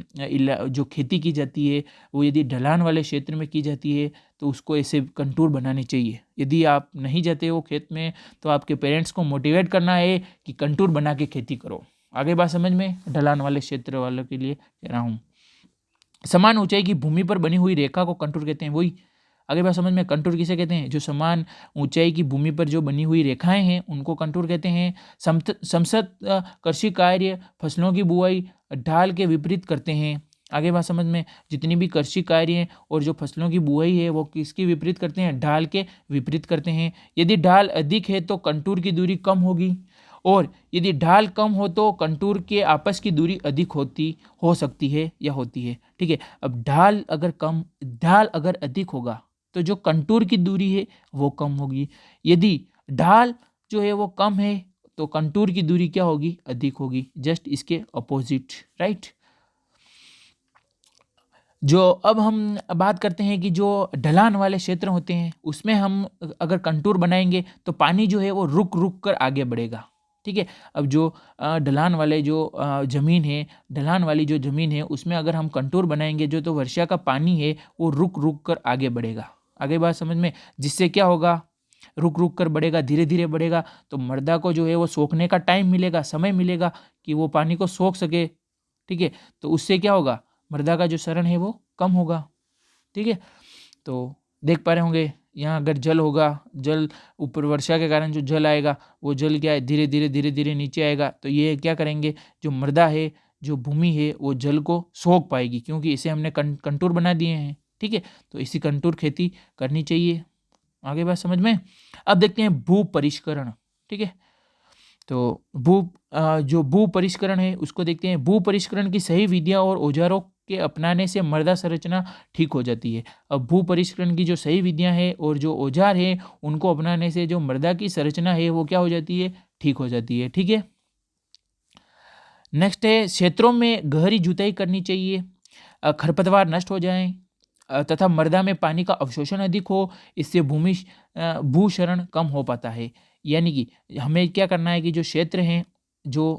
जो खेती की जाती है वो यदि ढलान वाले क्षेत्र में की जाती है तो उसको ऐसे कंटूर बनाने चाहिए। यदि आप नहीं जाते हो खेत में तो आपके पेरेंट्स को मोटिवेट करना है कि कंटूर बना के खेती करो। आगे बात समझ में, ढलान वाले क्षेत्र वालों के लिए कह रहा हूँ। समान ऊंचाई की भूमि पर बनी हुई रेखा को कंटूर कहते हैं। वही आगे बात समझ में, कंटूर किसे कहते हैं, जो समान ऊंचाई की भूमि पर जो बनी हुई रेखाएं हैं उनको कंटूर कहते हैं। समसत कृषि कार्य फसलों की बुआई ढाल के विपरीत करते हैं। आगे बात समझ में, जितनी भी कृषि कार्य हैं और जो फसलों की बुआई है वो किसकी विपरीत करते हैं, ढाल के विपरीत करते हैं। यदि ढाल अधिक है तो कंटूर की दूरी कम होगी, और यदि ढाल कम हो तो कंटूर के आपस की दूरी अधिक हो सकती है या होती है। ठीक है, अब ढाल अगर अधिक होगा तो जो कंटूर की दूरी है वो कम होगी। यदि ढाल जो है वो कम है तो कंटूर की दूरी क्या होगी, अधिक होगी। जस्ट इसके अपोजिट, राइट। जो अब हम बात करते हैं कि जो ढलान वाले क्षेत्र होते हैं उसमें हम अगर कंटूर बनाएंगे तो पानी जो है वो रुक रुक कर आगे बढ़ेगा। ठीक है, अब जो ढलान वाले जो ढलान वाली जो ज़मीन है उसमें अगर हम कंटूर बनाएंगे जो तो वर्षा का पानी है वो रुक रुक कर आगे बढ़ेगा। आगे बात समझ में, जिससे क्या होगा, रुक रुक कर बढ़ेगा, धीरे धीरे बढ़ेगा, तो मृदा को जो है वो सोखने का टाइम मिलेगा, समय मिलेगा कि वो पानी को सोख सके। ठीक है, तो उससे क्या होगा, मृदा का जो क्षरण है वो कम होगा। ठीक है, तो देख पा रहे होंगे यहाँ अगर जल होगा, जल ऊपर वर्षा के कारण जो जल आएगा वो जल क्या है, धीरे धीरे नीचे आएगा। तो ये क्या करेंगे, जो मृदा है, जो भूमि है वो जल को सोख पाएगी, क्योंकि इसे हमने कंटूर बना दिए हैं। ठीक है, तो इसी कंटूर खेती करनी चाहिए। आगे बात समझ में। अब देखते हैं भू परिष्करण। ठीक है, तो जो भू परिष्करण है उसको देखते हैं। भू परिष्करण की सही विधियां और औजारों के अपनाने से मृदा संरचना ठीक हो जाती है। अब भू परिष्करण की जो सही विधियां हैं और जो औजार हैं उनको अपनाने से जो मृदा की संरचना है वो क्या हो जाती है, ठीक हो जाती है। ठीक है, नेक्स्ट है क्षेत्रों में गहरी जुताई करनी चाहिए, खरपतवार नष्ट हो जाएं तथा मृदा में पानी का अवशोषण अधिक हो। इससे भूक्षरण कम हो पाता है। यानी कि हमें क्या करना है कि जो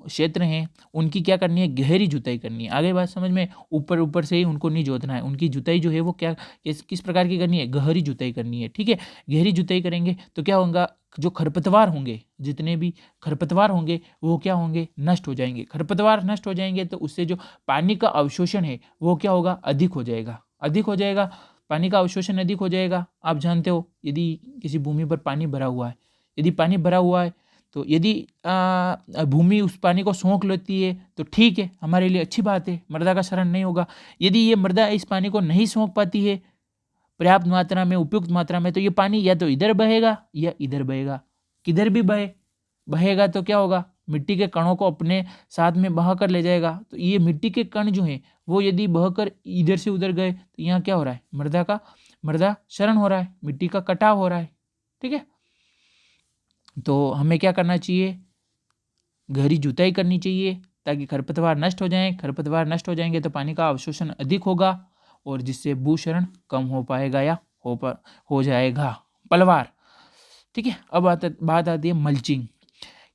क्षेत्र हैं उनकी क्या करनी है, गहरी जुताई करनी है। आगे बात समझ में। ऊपर से ही उनको नहीं जोतना है, उनकी जुताई जो है वो क्या किस प्रकार की करनी है, गहरी जुताई करनी है। ठीक है, गहरी जुताई करेंगे तो क्या होगा, जो खरपतवार होंगे, जितने भी खरपतवार होंगे वो क्या होंगे, नष्ट हो जाएंगे। खरपतवार नष्ट हो जाएंगे तो उससे जो पानी का अवशोषण है वो क्या होगा, अधिक हो जाएगा। पानी का अवशोषण अधिक हो जाएगा। आप जानते हो यदि किसी भूमि पर पानी भरा हुआ है, तो यदि भूमि उस पानी को सोख लेती है तो ठीक है, हमारे लिए अच्छी बात है, मृदा का क्षरण नहीं होगा। यदि ये मृदा इस पानी को नहीं सोख पाती है पर्याप्त मात्रा में, उपयुक्त मात्रा में, तो ये पानी या तो इधर बहेगा या इधर बहेगा। किधर भी बहेगा तो क्या होगा, मिट्टी के कणों को अपने साथ में बहा कर ले जाएगा। तो ये मिट्टी के कण जो हैं वो यदि बहकर इधर से उधर गए तो यहाँ क्या हो रहा है, मृदा क्षरण हो रहा है, मिट्टी का कटाव हो रहा है। ठीक है, तो हमें क्या करना चाहिए, गहरी जुताई करनी चाहिए ताकि खरपतवार नष्ट हो जाएं। खरपतवार नष्ट हो जाएंगे तो पानी का अवशोषण अधिक होगा और जिससे भूक्षरण कम हो पाएगा या हो जाएगा। पलवार। ठीक है, अब बात आती है मल्चिंग।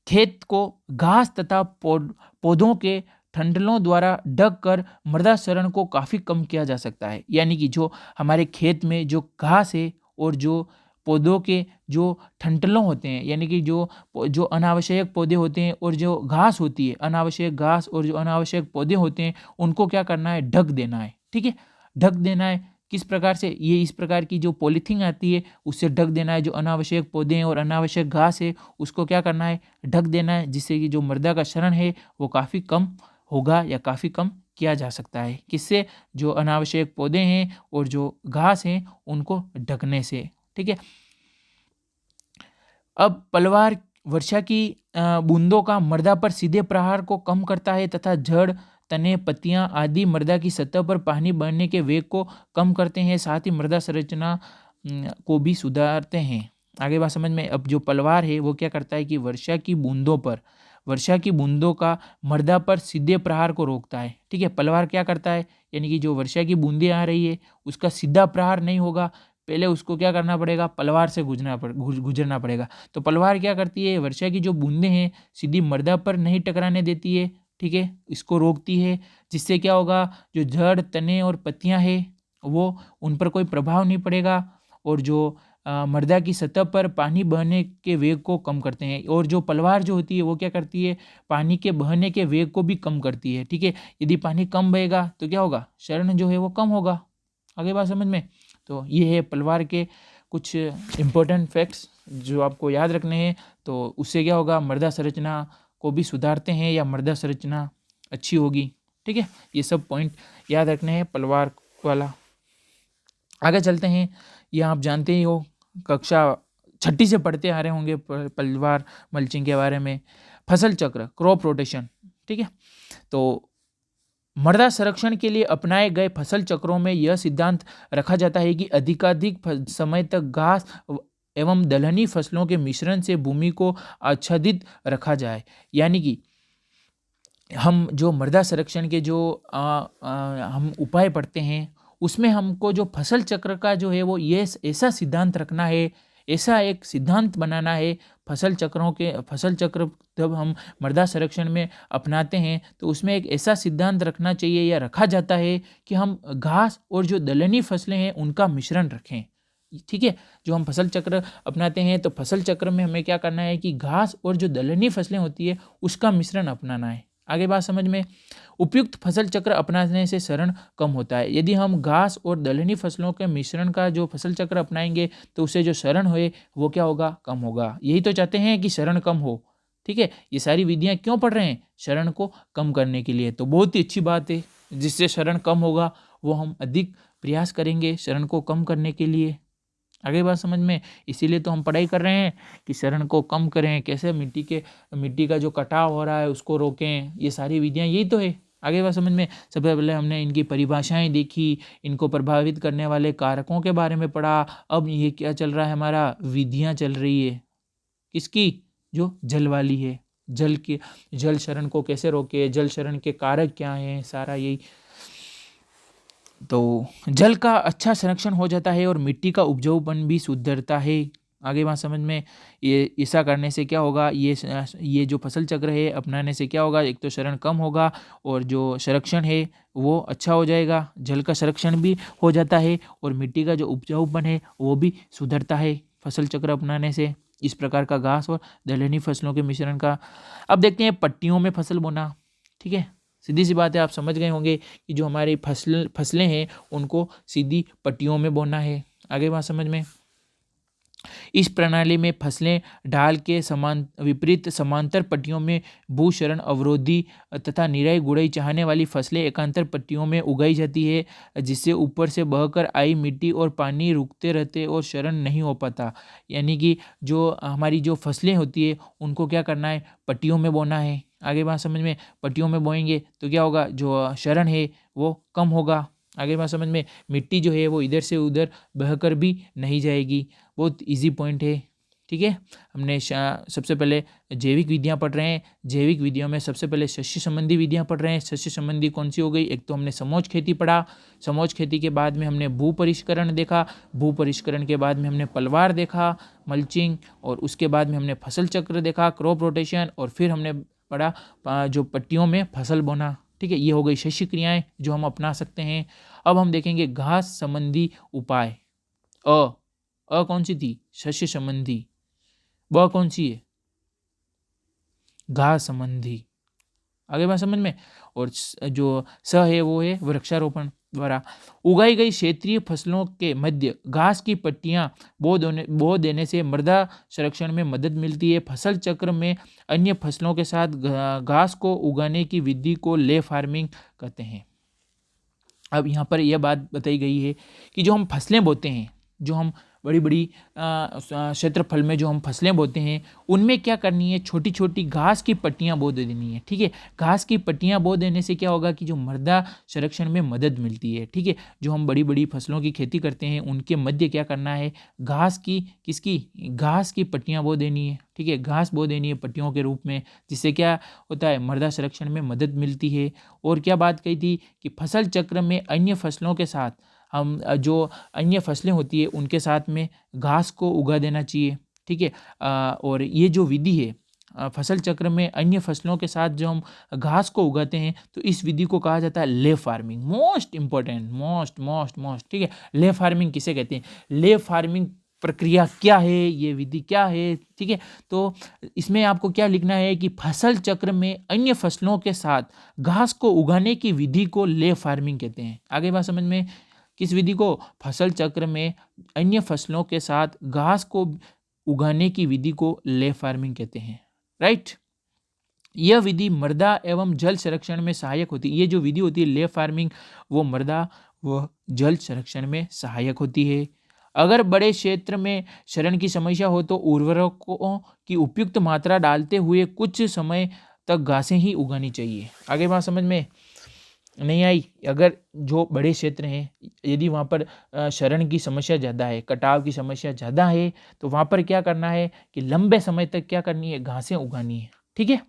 खेत को घास तथा पौधों के ठंडलों द्वारा ढक कर मृदा क्षरण को काफ़ी कम किया जा सकता है। यानी कि जो हमारे खेत में जो घास है और जो पौधों के जो ठंडलों होते हैं, यानी कि जो अनावश्यक पौधे होते हैं और जो घास होती है, अनावश्यक घास और जो अनावश्यक पौधे होते हैं उनको क्या करना है, ढक देना है। ठीक है, ढक देना है किस प्रकार से, ये इस प्रकार की जो पॉलीथीन आती है उससे ढक देना है। जो अनावश्यक पौधे हैं और अनावश्यक घास है उसको क्या करना है, ढक देना है, जिससे कि जो मृदा का क्षरण है वो काफ़ी कम होगा या काफ़ी कम किया जा सकता है। किससे, जो अनावश्यक पौधे हैं और जो घास हैं उनको ढकने से। ठीक है, अब पलवार वर्षा की बूंदों का मृदा पर सीधे प्रहार को कम करता है तथा जड़, तने, पत्तियां आदि मृदा की सतह पर पानी बहने के वेग को कम करते हैं। साथ ही मृदा संरचना को भी सुधारते हैं। आगे बात समझ में। अब जो पलवार है वो क्या करता है कि वर्षा की बूंदों का मृदा पर सीधे प्रहार को रोकता है। ठीक है, पलवार क्या करता है, यानी कि जो वर्षा की बूंदें आ रही है उसका सीधा प्रहार नहीं होगा, पहले उसको क्या करना पड़ेगा, पलवार से गुजरना पड़ेगा। तो पलवार क्या करती है, वर्षा की जो बूंदें हैं सीधी मृदा पर नहीं टकराने देती है। ठीक है, इसको रोकती है, जिससे क्या होगा, जो जड़, तने और पत्तियां हैं वो उन पर कोई प्रभाव नहीं पड़ेगा और जो मृदा की सतह पर पानी बहने के वेग को कम करते हैं। और जो पलवार जो होती है वो क्या करती है, पानी के बहने के वेग को भी कम करती है। ठीक है, यदि पानी कम बहेगा तो क्या होगा, क्षरण जो है वो कम होगा। आगे बात समझ में। तो ये है पलवार के कुछ इम्पोर्टेंट फैक्ट्स जो आपको याद रखने हैं। तो उससे क्या होगा, मृदा संरचना को भी सुधारते हैं या मृदा संरचना अच्छी होगी। ठीक है, ये सब पॉइंट याद रखने हैं पलवार वाला। आगे चलते हैं। ये आप जानते ही हो, कक्षा 6 से पढ़ते आ रहे होंगे पलवार मल्चिंग के बारे में। फसल चक्र, क्रॉप रोटेशन। ठीक है, तो मृदा संरक्षण के लिए अपनाए गए फसल चक्रों में यह सिद्धांत रखा जाता है कि अधिकाधिक समय तक घास एवं दलहनी फसलों के मिश्रण से भूमि को आच्छादित रखा जाए। यानी कि हम जो मृदा संरक्षण के जो हम उपाय पढ़ते हैं उसमें हमको जो फसल चक्र का जो है वो ये ऐसा सिद्धांत रखना है, ऐसा एक सिद्धांत बनाना है फसल चक्र जब हम मृदा संरक्षण में अपनाते हैं तो उसमें एक ऐसा सिद्धांत रखना चाहिए या रखा जाता है कि हम घास और जो दलहनी फसलें हैं उनका मिश्रण रखें। ठीक है, जो हम फसल चक्र अपनाते हैं तो फसल चक्र में हमें क्या करना है कि घास और जो दलहनी फसलें होती है उसका मिश्रण अपनाना है। आगे बात समझ में। उपयुक्त फसल चक्र अपनाने से क्षरण कम होता है। यदि हम घास और दलहनी फसलों के मिश्रण का जो फसल चक्र अपनाएंगे तो उससे जो क्षरण होए वो क्या होगा, कम होगा। यही तो चाहते हैं कि क्षरण कम हो। ठीक है, ये सारी विधियां क्यों पढ़ रहे हैं? क्षरण को कम करने के लिए। तो बहुत ही अच्छी बात है, जिससे क्षरण कम होगा वो हम अधिक प्रयास करेंगे क्षरण को कम करने के लिए। आगे बात समझ में? इसीलिए तो हम पढ़ाई कर रहे हैं कि क्षरण को कम करें, कैसे मिट्टी का जो कटाव हो रहा है उसको रोकें। ये सारी विधियां यही तो है। आगे बात समझ में? सबसे पहले हमने इनकी परिभाषाएं देखी, इनको प्रभावित करने वाले कारकों के बारे में पढ़ा। अब ये क्या चल रहा है, हमारा विधियां चल रही है किसकी? जो जल वाली है। जल क्षरण को कैसे रोके, जल क्षरण के कारक क्या हैं, सारा यही। तो जल का अच्छा संरक्षण हो जाता है और मिट्टी का उपजाऊपन भी सुधरता है। आगे बात समझ में? ये ऐसा करने से क्या होगा, ये जो फसल चक्र है अपनाने से क्या होगा, एक तो क्षरण कम होगा और जो संरक्षण है वो अच्छा हो जाएगा। जल का संरक्षण भी हो जाता है और मिट्टी का जो उपजाऊपन है वो भी सुधरता है फसल चक्र अपनाने से। इस प्रकार का घास और दलहनी फसलों के मिश्रण का। अब देखते हैं पट्टियों में फसल बोना। ठीक है, सीधी सी बात है, आप समझ गए होंगे कि जो हमारी फसलें हैं उनको सीधी पट्टियों में बोना है। आगे बात समझ में? इस प्रणाली में फसलें ढाल के विपरीत समांतर पट्टियों में भूक्षरण अवरोधी तथा निराई गुड़ाई चाहने वाली फसलें एकांतर पट्टियों में उगाई जाती है, जिससे ऊपर से बहकर आई मिट्टी और पानी रुकते रहते और क्षरण नहीं हो पाता। यानी कि जो हमारी जो फसलें होती है उनको क्या करना है, पट्टियों में बोना है। आगे बात समझ में? पट्टियों में बोएंगे तो क्या होगा, जो क्षरण है वो कम होगा। आगे बात समझ में? मिट्टी जो है वो इधर से उधर बहकर भी नहीं जाएगी। बहुत इजी पॉइंट है। ठीक है, हमने सबसे पहले जैविक विधियां पढ़ रहे हैं। जैविक विधियों में सबसे पहले शस्य संबंधी विधियां पढ़ रहे हैं। शस्य संबंधी कौन सी हो गई? एक तो हमने समोच्च खेती पढ़ा। समोच्च खेती के बाद में हमने भू परिष्करण देखा। भू परिष्करण के बाद में हमने पलवार देखा, मल्चिंग, और उसके बाद में हमने फसल चक्र देखा, क्रॉप रोटेशन, और फिर हमने पढ़ा जो पट्टियों में फसल बोना। ठीक है, ये हो गई शस्य क्रियाएं जो हम अपना सकते हैं। अब हम देखेंगे घास संबंधी उपाय। अ कौन सी थी? शस्य संबंधी। ब कौन सी है? घास संबंधी। आगे बात समझ में? और जो स है वो है वृक्षारोपण द्वारा उगाई गई क्षेत्रीय फसलों के मध्य घास की पट्टियां बो देने से मृदा संरक्षण में मदद मिलती है। फसल चक्र में अन्य फसलों के साथ घास को उगाने की विधि को ले फार्मिंग कहते हैं। अब यहाँ पर यह बात बताई गई है कि जो हम फसलें बोते हैं, जो हम बड़ी बड़ी क्षेत्रफल में जो हम फसलें बोते हैं उनमें क्या करनी है, छोटी छोटी घास की पट्टियां बो देनी है। ठीक है, घास की पट्टियां बो देने से क्या होगा कि जो मृदा संरक्षण में मदद मिलती है। ठीक है, जो हम बड़ी बड़ी फसलों की खेती करते हैं उनके मध्य क्या करना है, घास की पट्टियां बो देनी है। ठीक है, घास बो देनी है पट्टियों के रूप में, जिससे क्या होता है, मृदा संरक्षण में मदद मिलती है। और क्या बात कही थी कि फसल चक्र में अन्य फसलों के साथ हम जो अन्य फसलें होती है उनके साथ में घास को उगा देना चाहिए। ठीक है, और ये जो विधि है फसल चक्र में अन्य फसलों के साथ जो हम घास को उगाते हैं तो इस विधि को कहा जाता है ley farming. Most important, most. ठीक है, ले फार्मिंग किसे कहते हैं? ले फार्मिंग प्रक्रिया क्या है, ये विधि क्या है? ठीक है, तो इसमें आपको क्या लिखना है कि फसल चक्र में अन्य फसलों के साथ घास को उगाने की विधि को ले फार्मिंग कहते हैं। आगे बात समझ में? किस विधि को? फसल चक्र में अन्य फसलों के साथ घास को उगाने की विधि को ले फार्मिंग कहते हैं। राइट, यह विधि मृदा एवं जल संरक्षण में सहायक होती है। ये जो विधि होती है ले फार्मिंग, वो मृदा व जल संरक्षण में सहायक होती है। अगर बड़े क्षेत्र में क्षरण की समस्या हो तो उर्वरकों की उपयुक्त मात्रा डालते हुए कुछ समय तक घासें ही उगानी चाहिए। आगे बात समझ में नहीं आई? अगर जो बड़े क्षेत्र हैं, यदि वहाँ पर क्षरण की समस्या ज़्यादा है, कटाव की समस्या ज़्यादा है, तो वहाँ पर क्या करना है कि लंबे समय तक क्या करनी है, घासें उगानी है। ठीक है,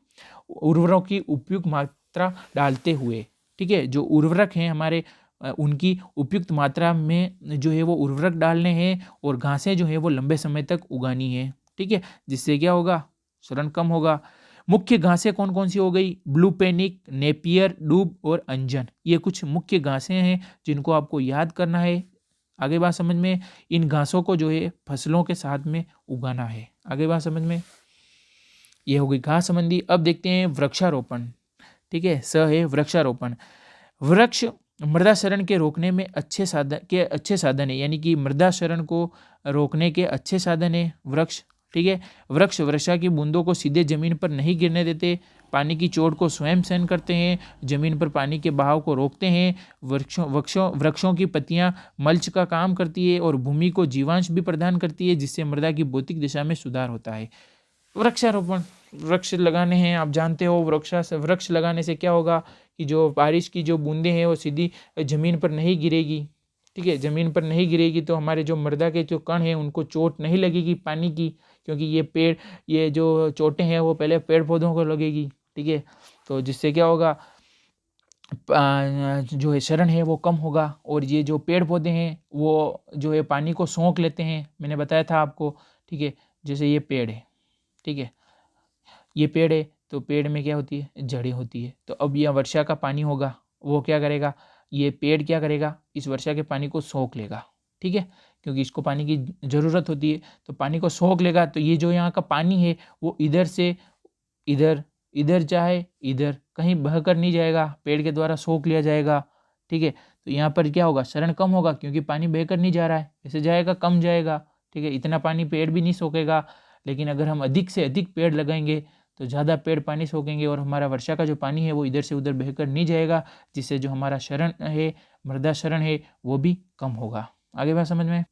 उर्वरकों की उपयुक्त मात्रा डालते हुए। ठीक है, जो उर्वरक हैं हमारे उनकी उपयुक्त मात्रा में जो है वो उर्वरक डालने हैं और घासें जो है वो लंबे समय तक उगानी है। ठीक है, जिससे क्या होगा, क्षरण कम होगा। मुख्य घासें कौन कौन सी हो गई? ब्लूपेनिक, नेपियर, डूब और अंजन। ये कुछ मुख्य घासें हैं जिनको आपको याद करना है। आगे बात समझ में? इन घासों को जो है फसलों के साथ में उगाना है। आगे बात समझ में? ये हो गई घास संबंधी। अब देखते हैं वृक्षारोपण। ठीक है, स है वृक्षारोपण। वृक्ष मृदा क्षरण के रोकने में अच्छे साधन है, यानी कि मृदा क्षरण को रोकने के अच्छे साधन है वृक्ष। ठीक है। वृक्ष वर्षा की बूंदों को सीधे जमीन पर नहीं गिरने देते, पानी की चोट को स्वयं सहन करते हैं, जमीन पर पानी के बहाव को रोकते हैं। वृक्षों की पत्तियां मल्च का काम करती है और भूमि को जीवांश भी प्रदान करती है, जिससे मृदा की भौतिक दिशा में सुधार होता है। वृक्षारोपण, वृक्ष लगाने हैं, आप जानते हो वृक्ष लगाने से क्या होगा कि जो बारिश की जो बूंदें हैं वो सीधी ज़मीन पर नहीं गिरेगी, ठीक है। ज़मीन पर नहीं गिरेगी तो हमारे जो मृदा के जो कण हैं उनको चोट नहीं लगेगी पानी की, क्योंकि ये जो चोटें हैं वो पहले पेड़ पौधों को लगेगी, ठीक है। तो जिससे क्या होगा, जो है शरण है वो कम होगा, और ये जो पेड़ पौधे हैं वो जो है पानी को सोख लेते हैं, मैंने बताया था आपको, ठीक है। जैसे ये पेड़ है, ठीक है, ये पेड़ है तो पेड़ में क्या होती है, जड़ें होती है। तो अब यह वर्षा का पानी होगा, वो क्या करेगा, ये पेड़ क्या करेगा, इस वर्षा के पानी को सोख लेगा, ठीक है, क्योंकि इसको पानी की ज़रूरत होती है, तो पानी को सोख लेगा। तो ये जो यहाँ का पानी है वो इधर से इधर, इधर चाहे इधर, कहीं बह कर नहीं जाएगा, पेड़ के द्वारा सोख लिया जाएगा, ठीक है। तो यहाँ पर क्या होगा, शरण कम होगा, क्योंकि पानी बहकर नहीं जा रहा है, ऐसे जाएगा कम जाएगा, ठीक है। इतना पानी पेड़ भी नहीं सोखेगा, लेकिन अगर हम अधिक से अधिक पेड़ लगाएंगे तो ज़्यादा पेड़ पानी सोखेंगे और हमारा वर्षा का जो पानी है वो इधर से उधर बहकर नहीं जाएगा, जिससे जो हमारा शरण है, मृदा शरण है, वो भी कम होगा। आगे बात समझ में।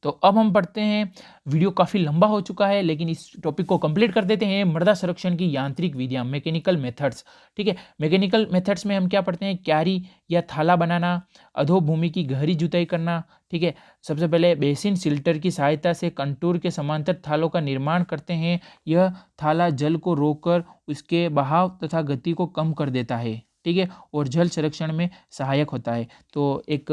तो अब हम पढ़ते हैं, वीडियो काफ़ी लंबा हो चुका है लेकिन इस टॉपिक को कंप्लीट कर देते हैं। मृदा संरक्षण की यांत्रिक विधियां, मैकेनिकल मेथड्स, ठीक है। मैकेनिकल मेथड्स में हम क्या पढ़ते हैं, क्यारी या थाला बनाना, अधोभूमि की गहरी जुताई करना, ठीक है। सबसे पहले बेसिन सिल्टर की सहायता से कंटूर के समांतर थालों का निर्माण करते हैं। यह थाला जल को रोककर उसके बहाव तथा गति को कम कर देता है, ठीक है, और जल संरक्षण में सहायक होता है। तो एक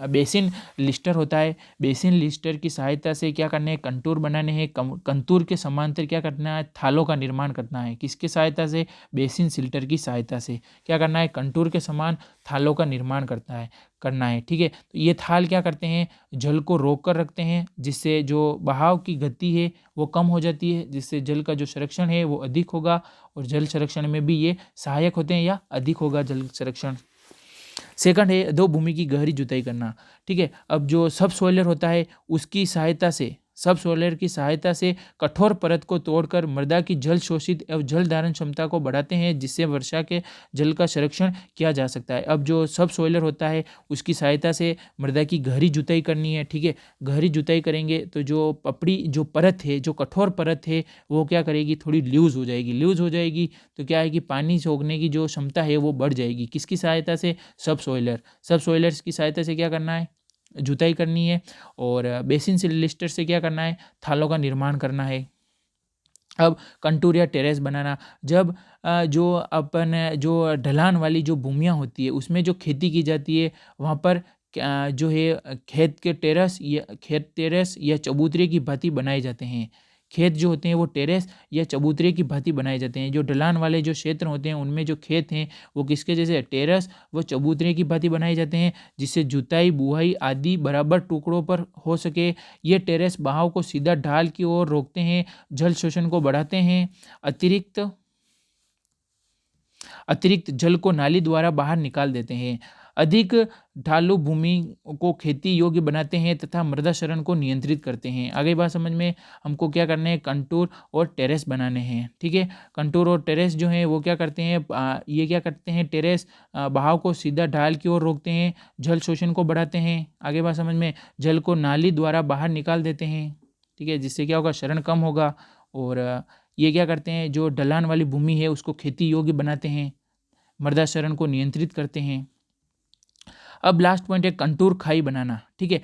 बेसिन लिस्टर होता है, बेसिन लिस्टर की सहायता से क्या करना है, कंटूर बनाने हैं, कंटूर के समांतर क्या करना है, थालों का निर्माण करना है। किसकी सहायता से, बेसिन सिल्टर की सहायता से क्या करना है, कंटूर के समान थालों का निर्माण करना है, ठीक है। तो ये थाल क्या करते हैं, जल को रोक कर रखते हैं, जिससे जो बहाव की गति है वो कम हो जाती है, जिससे जल का जो संरक्षण है वो अधिक होगा, और जल संरक्षण में भी ये सहायक होते हैं या अधिक होगा जल संरक्षण। सेकंड है दो भूमि की गहरी जुताई करना, ठीक है। अब जो सब सोइलर होता है उसकी सहायता से, सब सोइलर की सहायता से कठोर परत को तोड़कर मृदा की जल शोषित एवं जल धारण क्षमता को बढ़ाते हैं, जिससे वर्षा के जल का संरक्षण किया जा सकता है। अब जो सब सोइलर होता है उसकी सहायता से मृदा की गहरी जुताई करनी है, ठीक है। गहरी जुताई करेंगे तो जो पपड़ी जो परत है, जो कठोर परत है वो क्या करेगी, थोड़ी लूज़ हो जाएगी। लूज़ हो जाएगी तो क्या है कि पानी सोखने की जो क्षमता है वो बढ़ जाएगी। किसकी सहायता से, सब सोइलर, सब सोइलर्स की सहायता से क्या करना है, जुताई करनी है। और बेसिन लिस्टर से क्या करना है, थालों का निर्माण करना है। अब कंटूर या टेरेस बनाना, जब जो अपन जो ढलान वाली जो भूमियाँ होती है उसमें जो खेती की जाती है वहाँ पर जो है खेत टेरेस या चबूतरे की भांति बनाए जाते हैं। खेत जो होते हैं वो टेरेस या चबूतरे की भांति बनाए जाते हैं। जो ढलान वाले जो क्षेत्र होते हैं उनमें जो खेत हैं वो किसके जैसे, टेरेस व चबूतरे की भांति बनाए जाते हैं, जिससे जुताई बुआई आदि बराबर टुकड़ों पर हो सके। ये टेरेस बहाव को सीधा ढाल की ओर रोकते हैं, जल शोषण को बढ़ाते हैं, अतिरिक्त जल को नाली द्वारा बाहर निकाल देते हैं, अधिक ढालू भूमि को खेती योग्य बनाते हैं तथा मृदा क्षरण को नियंत्रित करते हैं। आगे बात समझ में, हमको क्या करना है, कंटूर और टेरेस बनाने हैं, ठीक है। कंटूर और टेरेस जो है वो क्या करते हैं, ये क्या करते हैं, टेरेस बहाव को सीधा ढाल की ओर रोकते हैं, जल शोषण को बढ़ाते हैं। आगे बात समझ में, जल को नाली द्वारा बाहर निकाल देते हैं, ठीक है, जिससे क्या होगा, क्षरण कम होगा। और ये क्या करते हैं, जो ढलान वाली भूमि है उसको खेती योग्य बनाते हैं, मृदा क्षरण को नियंत्रित करते हैं। अब लास्ट पॉइंट है कंटूर खाई बनाना, ठीक है।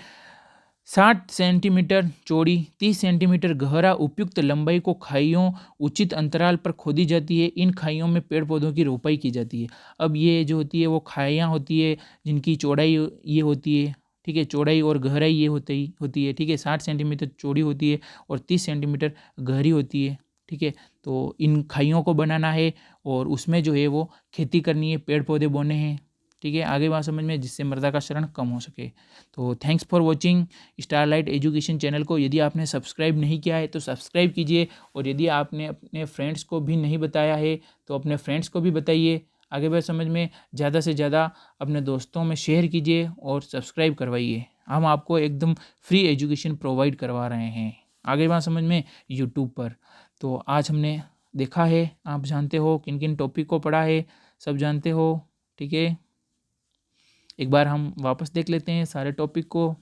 60 सेंटीमीटर चौड़ी, 30 सेंटीमीटर गहरा उपयुक्त लंबाई को खाइयों उचित अंतराल पर खोदी जाती है। इन खाइयों में पेड़ पौधों की रोपाई की जाती है। अब ये जो होती है वो खाइयाँ होती है जिनकी चौड़ाई ये होती है, ठीक है, चौड़ाई और गहराई ये होती है, ठीक है। 60 सेंटीमीटर चौड़ी होती है और 30 सेंटीमीटर गहरी होती है, ठीक है। तो इन खाइयों को बनाना है और उसमें जो है वो खेती करनी है, पेड़ पौधे बोने हैं, ठीक है। आगे बात समझ में, जिससे मृदा का क्षरण कम हो सके। तो thanks for watching starlight education channel को। यदि आपने सब्सक्राइब नहीं किया है तो सब्सक्राइब कीजिए, और यदि आपने अपने फ्रेंड्स को भी नहीं बताया है तो अपने फ्रेंड्स को भी बताइए। आगे बात समझ में, ज़्यादा से ज़्यादा अपने दोस्तों में शेयर कीजिए और सब्सक्राइब करवाइए। हम आपको एकदम फ्री एजुकेशन प्रोवाइड करवा रहे हैं। आगे बात समझ में, यूट्यूब पर। तो आज हमने देखा है, आप जानते हो किन किन टॉपिक को पढ़ा है, सब जानते हो, ठीक है। एक बार हम वापस देख लेते हैं सारे टॉपिक को।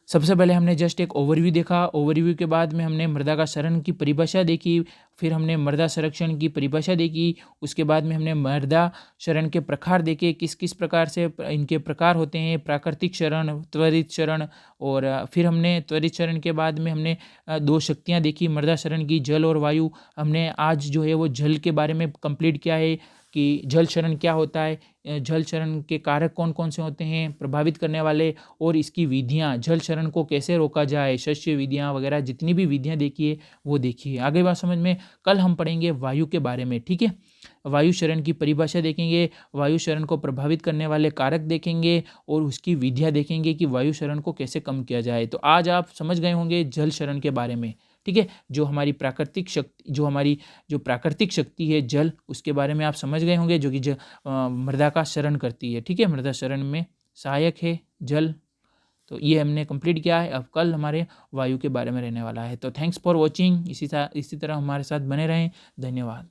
सबसे पहले हमने जस्ट एक ओवरव्यू देखा, ओवरव्यू के बाद में हमने मृदा का क्षरण की परिभाषा देखी, फिर हमने मृदा संरक्षण की परिभाषा देखी, उसके बाद में हमने मृदा क्षरण के प्रकार देखे, किस किस प्रकार से इनके प्रकार होते हैं, प्राकृतिक क्षरण, त्वरित क्षरण। और फिर हमने त्वरित क्षरण के बाद में हमने दो शक्तियाँ देखी मृदा क्षरण की, जल और वायु। हमने आज जो है वो जल के बारे में कंप्लीट किया है कि जल क्षरण क्या होता है, जल क्षरण के कारक कौन कौन से होते हैं प्रभावित करने वाले, और इसकी विधियाँ, जल क्षरण को कैसे रोका जाए, शस्य विधियाँ वगैरह जितनी भी विधियाँ देखिए वो देखिए। आगे बात समझ में, कल हम पढ़ेंगे वायु के बारे में, ठीक है। वायु क्षरण की परिभाषा देखेंगे, वायु क्षरण को प्रभावित करने वाले कारक देखेंगे, और उसकी विधियाँ देखेंगे कि वायु क्षरण को कैसे कम किया जाए। तो आज आप समझ गए होंगे जल क्षरण के बारे में, ठीक है। जो हमारी प्राकृतिक शक्ति, जो प्राकृतिक शक्ति है जल, उसके बारे में आप समझ गए होंगे, जो कि मृदा का क्षरण करती है, ठीक है। मृदा क्षरण में सहायक है जल। तो ये हमने कंप्लीट किया है। अब कल हमारे वायु के बारे में रहने वाला है। तो थैंक्स फॉर वॉचिंग। इसी तरह हमारे साथ बने रहें। धन्यवाद।